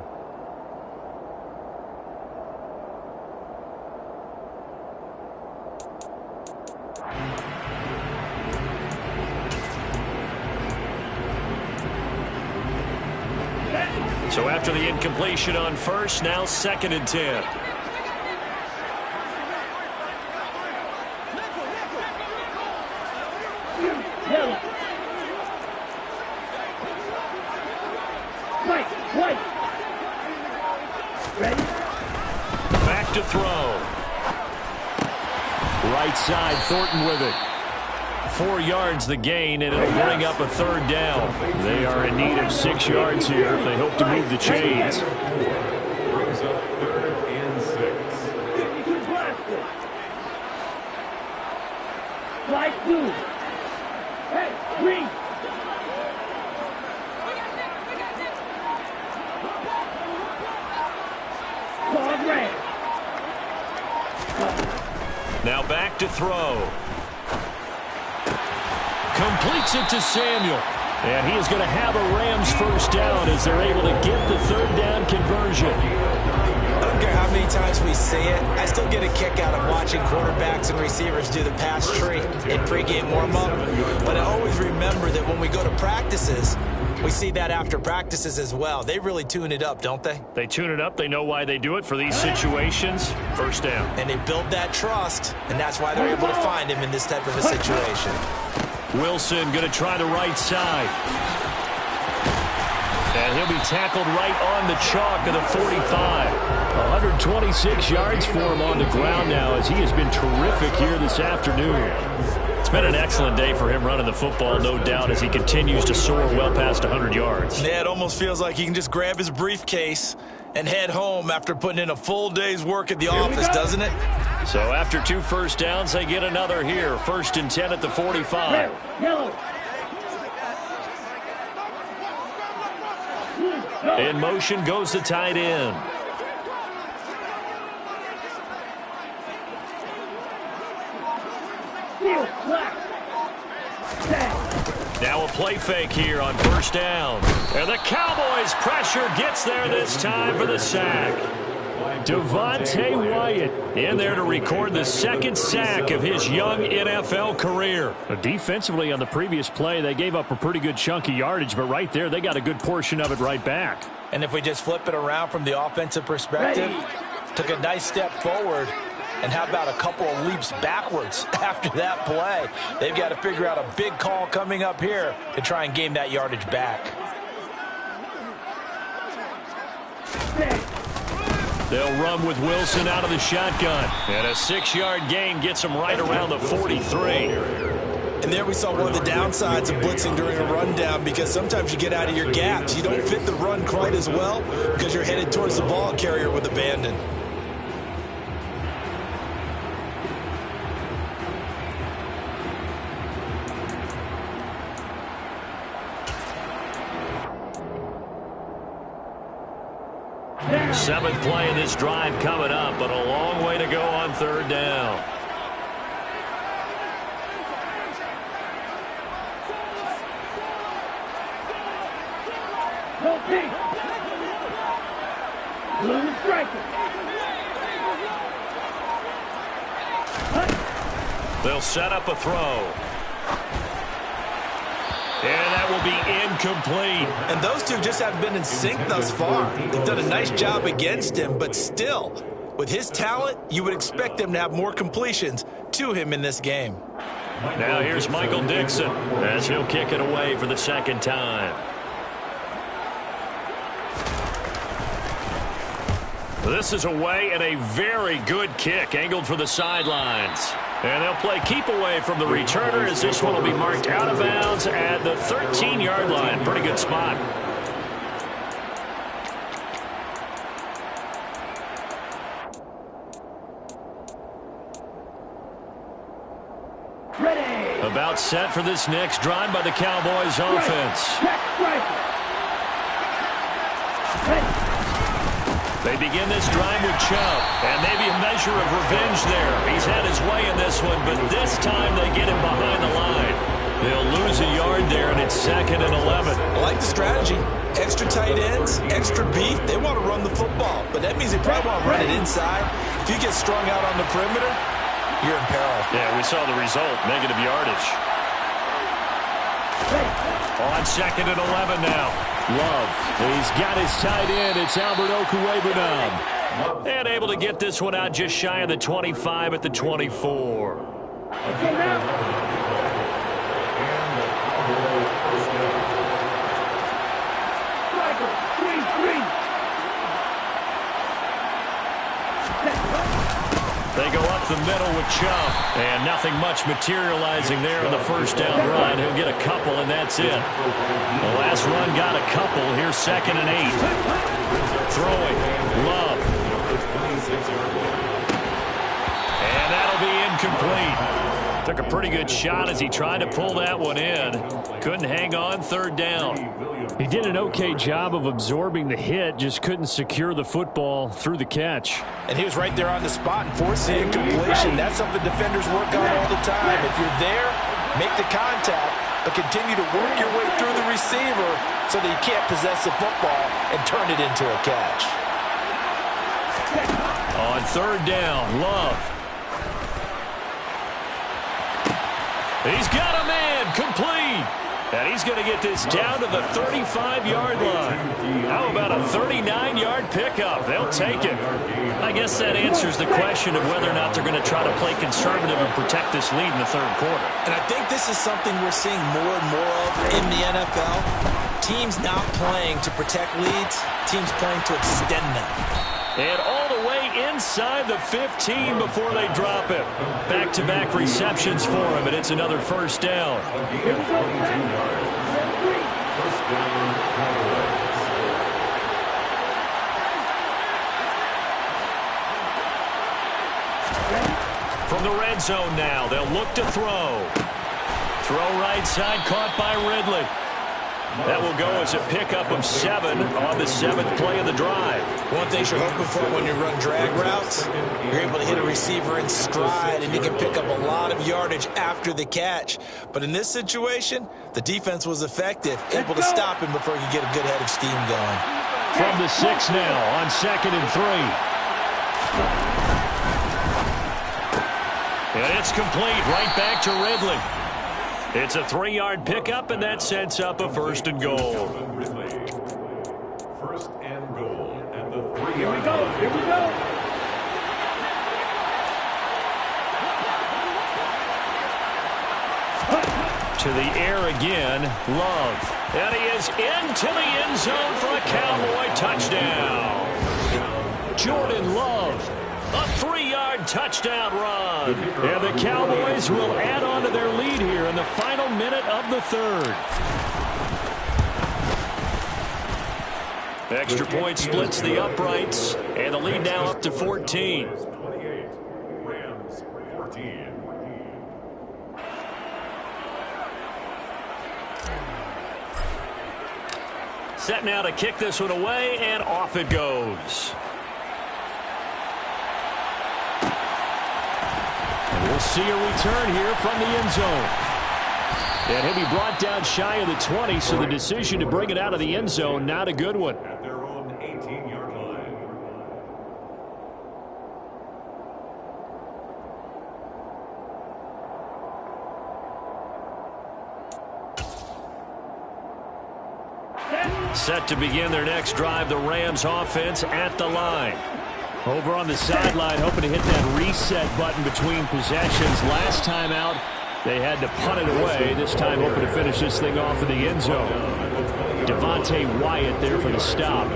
So after the incompletion on first, now 2nd and 10. Back to throw. Right side, Thornton with it. 4 yards the gain, and it'll bring up a third down. They are in need of 6 yards here if they hope to move the chains. Brings up 3rd and 6. Slide 2. Hey, green. Now back to throw. Completes it to Samuel. And he is going to have a Rams first down as they're able to get the third down conversion. I don't care how many times we see it. I still get a kick out of watching quarterbacks and receivers do the pass tree in pregame warm-up. But I always remember that when we go to practices, we see that after practices as well. They really tune it up, don't they? They tune it up. They know why they do it for these situations. First down. And they build that trust, and that's why they're able to find him in this type of a situation. Wilson going to try the right side. And he'll be tackled right on the chalk of the 45. 126 yards for him on the ground now as he has been terrific here this afternoon. It's been an excellent day for him running the football, no doubt, as he continues to soar well past 100 yards. Yeah, it almost feels like he can just grab his briefcase and head home after putting in a full day's work at the office, doesn't it? So after 2 first downs, they get another here. 1st and 10 at the 45. In motion goes the tight end. Now a play fake here on first down. And the Cowboys' pressure gets there this time for the sack. Devontae Wyatt in there to record the second sack of his young NFL career. Defensively on the previous play, they gave up a pretty good chunk of yardage, but right there, they got a good portion of it right back. And if we just flip it around from the offensive perspective, took a nice step forward, and how about a couple of leaps backwards after that play? They've got to figure out a big call coming up here to try and gain that yardage back. They'll run with Wilson out of the shotgun. And a 6-yard gain gets them right around the 43. And there we saw one of the downsides of blitzing during a rundown, because sometimes you get out of your gaps. You don't fit the run quite as well because you're headed towards the ball carrier with abandon. Seventh play of this drive coming up, but a long way to go on third down. They'll set up a throw. And that will be incomplete. And those two just haven't been in sync thus far. They've done a nice job against him, but still, with his talent, you would expect them to have more completions to him in this game. Now here's Michael Dixon as he'll kick it away for the second time. This is away and a very good kick angled for the sidelines. And they'll play keep away from the returner as this one will be marked out of bounds at the 13-yard line. Pretty good spot. Ready. About set for this next drive by the Cowboys offense. They begin this drive with Chubb, and maybe a measure of revenge there. He's had his way in this one, but this time they get him behind the line. They'll lose a yard there, and it's 2nd and 11. I like the strategy. Extra tight ends, extra beef. They want to run the football, but that means they probably want to run it inside. If you get strung out on the perimeter, you're in peril. Yeah, we saw the result, negative yardage. On 2nd and 11 now. Love. He's got his tight end. It's Albert Okwuegbunam. And able to get this one out just shy of the 25 at the 24. They go up the middle with Chubb, and nothing much materializing there in the first down run. He'll get a couple, and that's it. The last run got a couple. Here's 2nd and 8. Throwing, Love. And that'll be incomplete. Took a pretty good shot as he tried to pull that one in. Couldn't hang on, 3rd down. He did an okay job of absorbing the hit, just couldn't secure the football through the catch. And he was right there on the spot and forcing a completion. That's something defenders work on all the time. If you're there, make the contact, but continue to work your way through the receiver so that you can't possess the football and turn it into a catch. On 3rd down, Love. He's got a man, complete. And he's going to get this down to the 35-yard line. How about a 39-yard pickup? They'll take it. I guess that answers the question of whether or not they're going to try to play conservative and protect this lead in the 3rd quarter. And I think this is something we're seeing more and more of in the NFL. Teams not playing to protect leads, teams playing to extend them. And all the way inside the 15 before they drop it. Back-to-back receptions for him, and it's another 1st down. From the red zone now, they'll look to throw. Throw right side, caught by Ridley. That will go as a pickup of 7 on the 7th play of the drive. One thing you're hoping for when you run drag routes, you're able to hit a receiver in stride, and you can pick up a lot of yardage after the catch. But in this situation, the defense was effective, able to stop him before he could get a good head of steam going. From the 6 now on 2nd and 3. And it's complete right back to Ridley. It's a 3-yard pickup, and that sets up a 1st and goal. 1st and goal at the 3-yard line. Here we go. Here we go. To the air again, Love. And he is into the end zone for a Cowboy touchdown. Jordan Love, a 3-yard touchdown run. And the Cowboys will add on to their lead here in the final minute of the 3rd. Extra point splits the uprights, and the lead now up to 14. 28, Rams 14. Set now to kick this one away, and off it goes. And we'll see a return here from the end zone. And he'll be brought down shy of the 20, so the decision to bring it out of the end zone, not a good one. At their own 18-yard line. Set to begin their next drive, the Rams offense at the line. Over on the sideline, hoping to hit that reset button between possessions. Last time out, they had to punt it away. This time hoping to finish this thing off in the end zone. Devontae Wyatt there for the stop.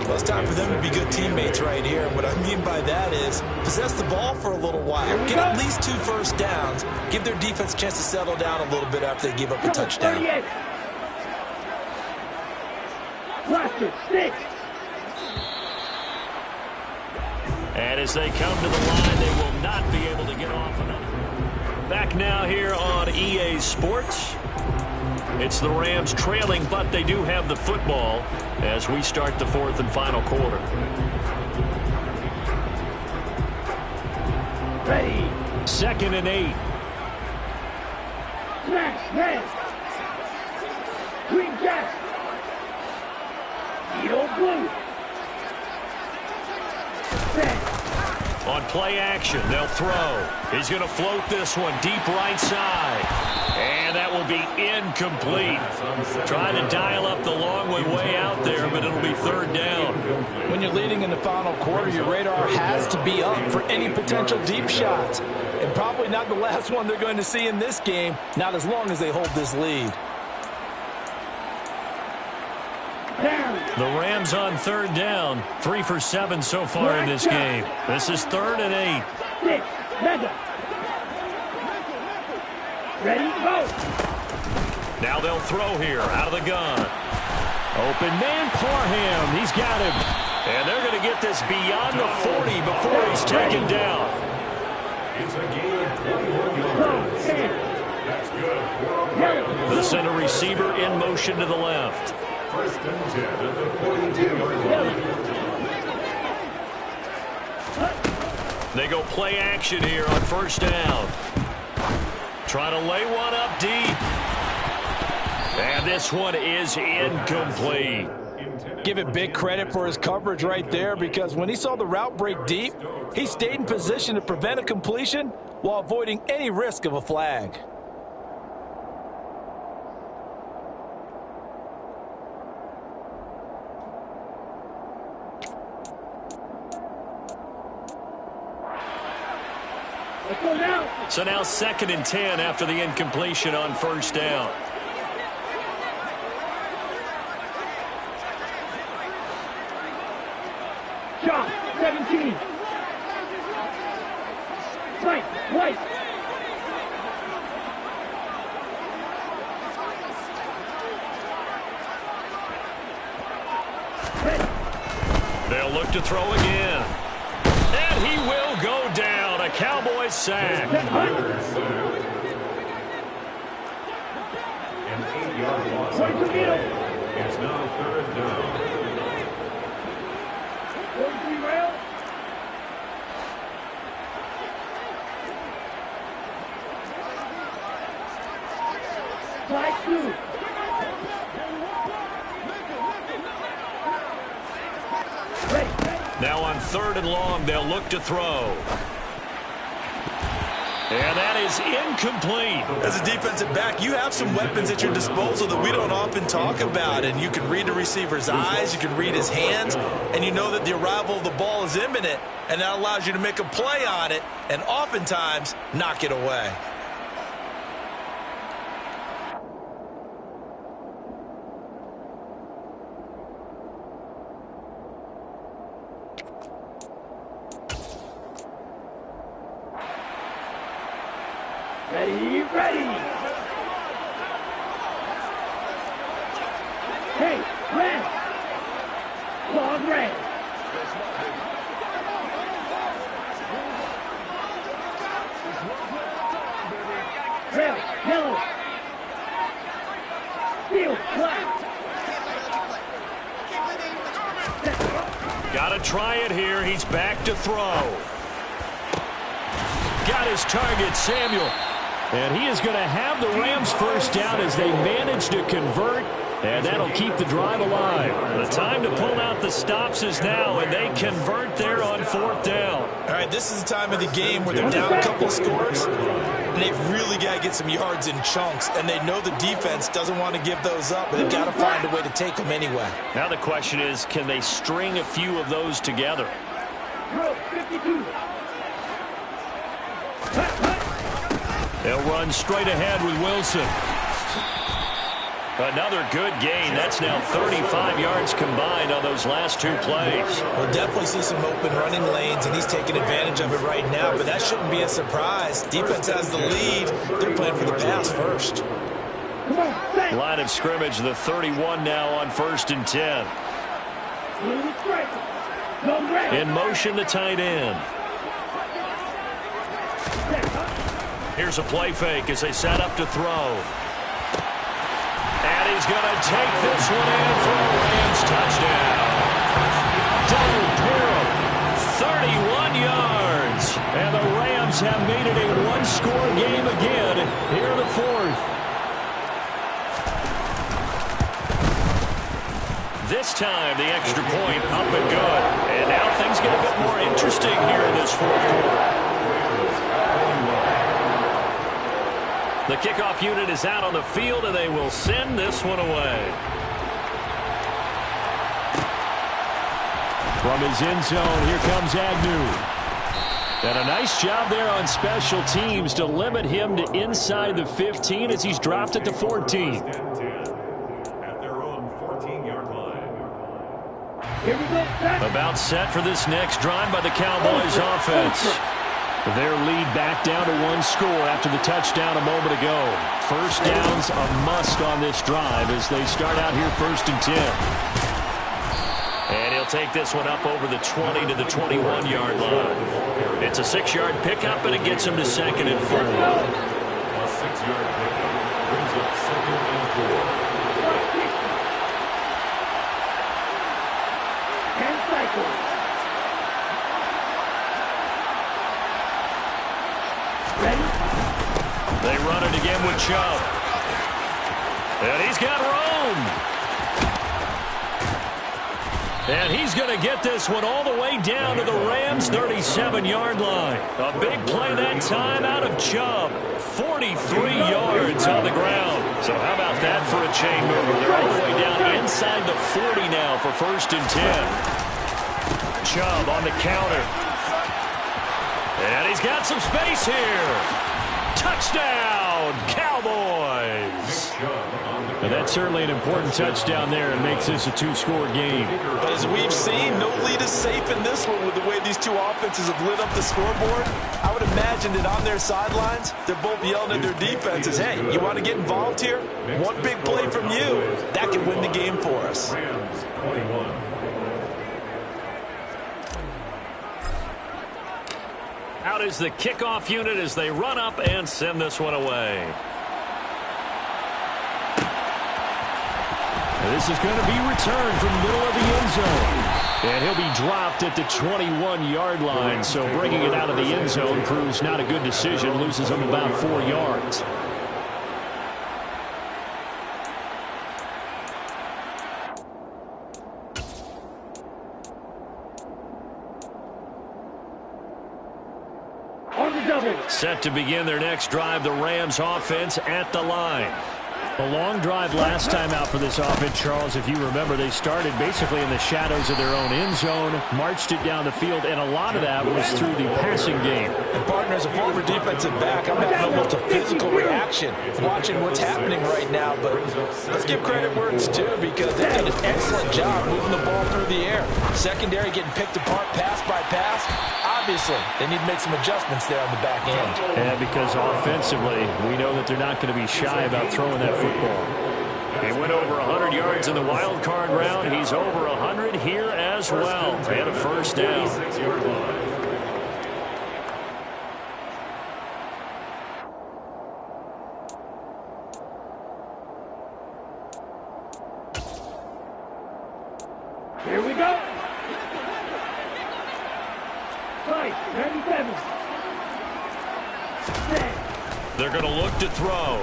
Well, it's time for them to be good teammates right here. What I mean by that is possess the ball for a little while. Get at least 2 first downs. Give their defense a chance to settle down a little bit after they give up a touchdown. And as they come to the line, they will not be able to get off another. Back now here on EA Sports. It's the Rams trailing, but they do have the football as we start the 4th and final quarter. Ready. 2nd and 8. Smash, man. Green Jack. Yellow blue. On play action, they'll throw. He's going to float this one deep right side. And that will be incomplete. Trying to dial up the long way out there, but it'll be 3rd down. When you're leading in the final quarter, your radar has to be up for any potential deep shots. And probably not the last one they're going to see in this game, not as long as they hold this lead. The Rams on 3rd down. 3 for 7 so far in this game. This is 3rd and 8. Ready, go. Now they'll throw here out of the gun. Open man, Parham. He's got him. And they're going to get this beyond the 40 before he's taken down. It's a gain of 21 yards. That's good. The center receiver in motion to the left. 1st and 10 at the 42-yard line. They go play action here on 1st down. Trying to lay one up deep. And this one is incomplete. Give it big credit for his coverage right there, because when he saw the route break deep, he stayed in position to prevent a completion while avoiding any risk of a flag. So now 2nd and 10 after the incompletion on 1st down. Shot, 17. Right. They'll look to throw again. And he will go down. A Cowboys sack. An 8-yard 14-yard loss. It's now 3rd down. 43 rail. Slide 2. Now on 3rd and long, they'll look to throw. And that is incomplete. As a defensive back, you have some weapons at your disposal that we don't often talk about. And you can read the receiver's eyes, you can read his hands, and you know that the arrival of the ball is imminent. And that allows you to make a play on it and oftentimes knock it away. Ready, ready. Hey, red. Long red. Red, yellow. Field, black. Got to try it here. He's back to throw. Got his target, Samuel. And he is going to have the Rams first down as they manage to convert, and that'll keep the drive alive. The time to pull out the stops is now, and they convert there on 4th down. All right, this is the time of the game where they're down a couple of scores, and they've really got to get some yards in chunks, and they know the defense doesn't want to give those up, but they've got to find a way to take them anyway. Now the question is, can they string a few of those together? 52. They'll run straight ahead with Wilson. Another good gain. That's now 35 yards combined on those last 2 plays. We'll definitely see some open running lanes, and he's taking advantage of it right now, but that shouldn't be a surprise. Defense has the lead. They're playing for the pass first. Line of scrimmage, the 31 now on 1st and 10. In motion, the tight end. Here's a play fake as they set up to throw. And he's going to take this one in for a Rams touchdown. Double Pirro, 31 yards. And the Rams have made it a one-score game again here in the 4th. This time, the extra point up and good. And now things get a bit more interesting here in this 4th quarter. The kickoff unit is out on the field, and they will send this one away. From his end zone, here comes Agnew. And a nice job there on special teams to limit him to inside the 15 as he's dropped at the 14. At their own 14-yard line. Here we go, set. About set for this next drive by the Cowboys offense. Their lead back down to 1 score after the touchdown a moment ago. First down's a must on this drive as they start out here 1st and 10. And he'll take this one up over the 20 to the 21-yard line. It's a 6-yard pickup, and it gets him to 2nd and 4. A 6-yard pickup brings up 2nd and 4. And cycle. They run it again with Chubb. And he's got Rome. And he's going to get this one all the way down to the Rams' 37-yard line. A big play that time out of Chubb. 43 yards on the ground. So how about that for a chain mover? They're all the way down inside the 40 now for 1st and 10. Chubb on the counter. And he's got some space here. Touchdown, Cowboys. And that's certainly an important touchdown there and makes this a 2-score game. But as we've seen, no lead is safe in this one with the way these two offenses have lit up the scoreboard. I would imagine that on their sidelines, they're both yelling at their defenses, hey, you want to get involved here? One big play from you, that can win the game for us. Rams 21. Out is the kickoff unit as they run up and send this one away. This is going to be returned from the middle of the end zone. And he'll be dropped at the 21-yard line. So bringing it out of the end zone proves not a good decision. Loses him about 4 yards. Set to begin their next drive, the Rams offense at the line. A long drive last time out for this offense, Charles. If you remember, they started basically in the shadows of their own end zone, marched it down the field, and a lot of that was through the passing game. And partner, as a former defensive back, I'm having almost a physical reaction watching what's happening right now. But let's give credit where it's due, because they did an excellent job moving the ball through the air. Secondary getting picked apart pass by pass. Obviously, they need to make some adjustments there on the back end. And because offensively, we know that they're not going to be shy about throwing that football. He went over 100 yards in the wild card round. He's over 100 here as well. And a first down. Here we go. 37. They're going to look to throw.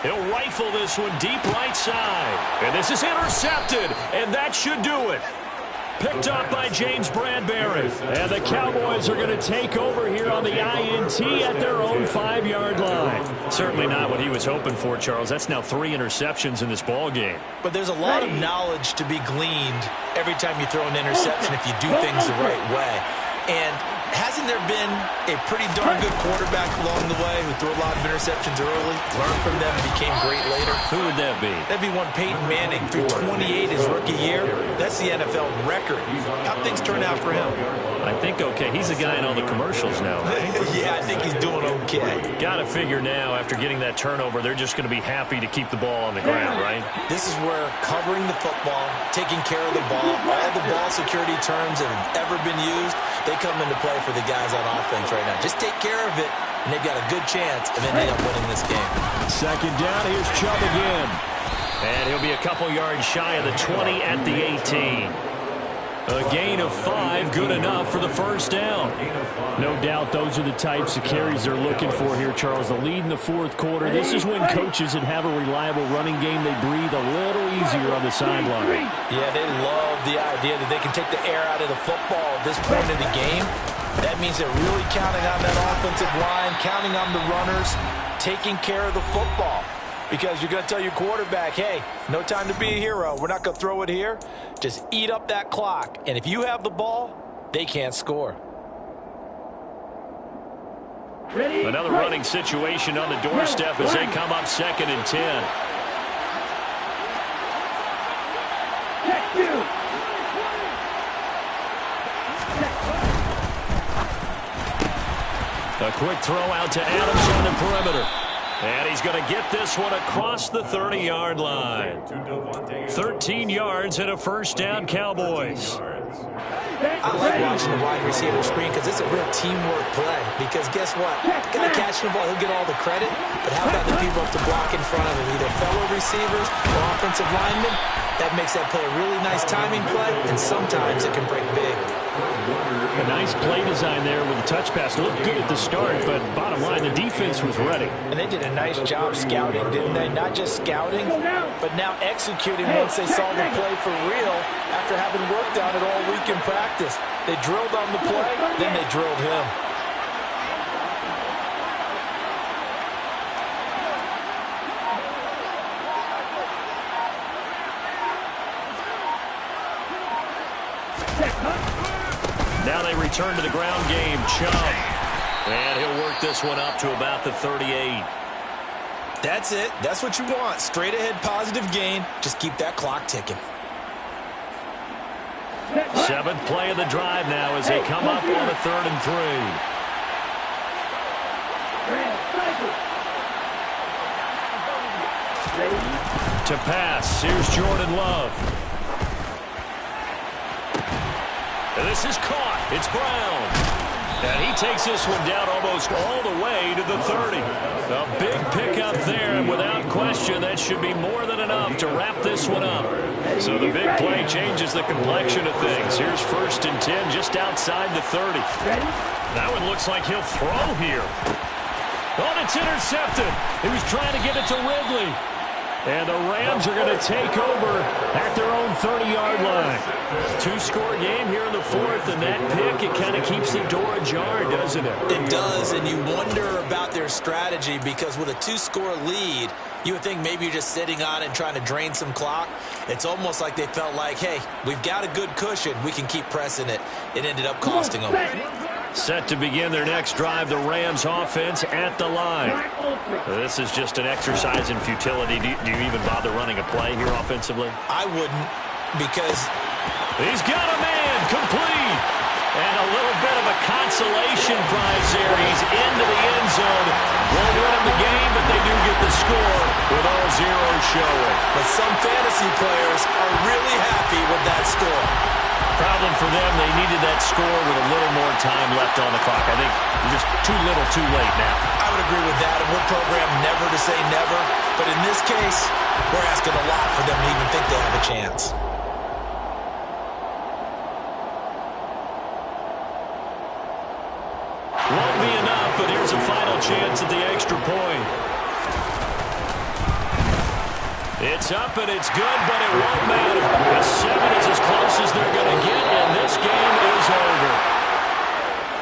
He'll rifle this one deep right side. And this is intercepted. And that should do it. Picked up by James Bradbury. And the Cowboys are going to take over here on the INT at their own 5-yard line. Certainly not what he was hoping for, Charles. That's now 3 interceptions in this ball game. But there's a lot of knowledge to be gleaned every time you throw an interception if you do things the right way. And hasn't there been a pretty darn good quarterback along the way who threw a lot of interceptions early, learned from them, and became great later? Who would that be? That'd be one Peyton Manning, threw 28 his rookie year. That's the NFL record. How'd things turn out for him? I think okay. He's the guy in all the commercials now. Yeah, I think he's doing okay. Got to figure now, after getting that turnover, they're just going to be happy to keep the ball on the ground, right? This is where covering the football, taking care of the ball, all the ball security terms that have ever been used, they come into play for the guys on offense right now. Just take care of it, and they've got a good chance of ending up winning this game. Second down, here's Chubb again. And he'll be a couple yards shy of the 20 at the 18. A gain of 5, good enough for the first down. No doubt those are the types of carries they're looking for here, Charles. The lead in the fourth quarter. This is when coaches that have a reliable running game, they breathe a little easier on the sideline. Yeah, they love the idea that they can take the air out of the football at this point in the game. That means they're really counting on that offensive line, counting on the runners, taking care of the football. Because you're going to tell your quarterback, hey, no time to be a hero. We're not going to throw it here. Just eat up that clock. And if you have the ball, they can't score. Another running situation on the doorstep as they come up 2nd and 10. A quick throw out to Adams on the perimeter. And he's going to get this one across the 30-yard line. 13 yards and a first down, Cowboys. I like watching the wide receiver screen because it's a real teamwork play. Because guess what? The guy catching the ball, he'll get all the credit. But how about the people up to block in front of him? Either fellow receivers or offensive linemen. That makes that play a really nice timing play, and sometimes it can break big. A nice play design there with the touch pass. It looked good at the start, but bottom line, the defense was ready. And they did a nice job scouting, didn't they? Not just scouting, but now executing once they saw the play for real after having worked on it all week in practice. They drilled on the play, then they drilled him. Now they return to the ground game. Chubb. And he'll work this one up to about the 38. That's it. That's what you want. Straight ahead positive gain. Just keep that clock ticking. 7th play of the drive now as they come up on a 3rd and 3. To pass. Here's Jordan Love. And this is caught. It's Brown. And he takes this one down almost all the way to the 30. A big pickup there, and without question, that should be more than enough to wrap this one up. So the big play changes the complexion of things. Here's 1st and 10 just outside the 30. That one looks like he'll throw here. Oh, it's intercepted. He was trying to get it to Ridley. And the Rams are going to take over at their own 30-yard line. 2-score game here in the 4th, and that pick, it kind of keeps the door ajar, doesn't it? It does, and you wonder about their strategy because with a 2-score lead, you would think maybe you're just sitting on it and trying to drain some clock. It's almost like they felt like, hey, we've got a good cushion. We can keep pressing it. It ended up costing them. Set to begin their next drive, the Rams offense at the line. This is just an exercise in futility. Do you even bother running a play here offensively? I wouldn't, because he's got a man complete. And a little bit of a consolation prize there. He's into the end zone. Won't win him the game, but they do get the score with all zeros showing. But some fantasy players are really happy with that score. Problem for them, they needed that score with a little more time left on the clock. I think just too little, too late now. I would agree with that, and we're programmed never to say never. But in this case, we're asking a lot for them to even think they have a chance. Won't be enough, but here's a final chance at the extra point. It's up and it's good, but it won't matter. A 7 is as close as they're going to get, and this game is over.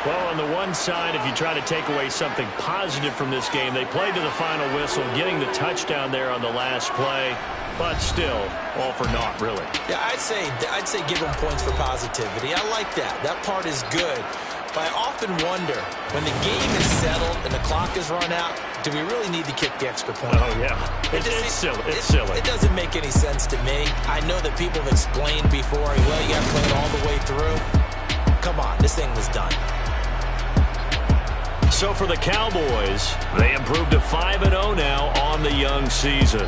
Well, on the one side, if you try to take away something positive from this game, they played to the final whistle, getting the touchdown there on the last play, but still, all for naught, really. Yeah, I'd say give them points for positivity. I like that. That part is good. But I often wonder, when the game is settled and the clock is run out, do we really need to kick the extra point? Oh, yeah. It's silly. It's silly. It doesn't make any sense to me. I know that people have explained before, well, you got to play it all the way through. Come on, this thing was done. So for the Cowboys, they improved to 5-0 now on the young season.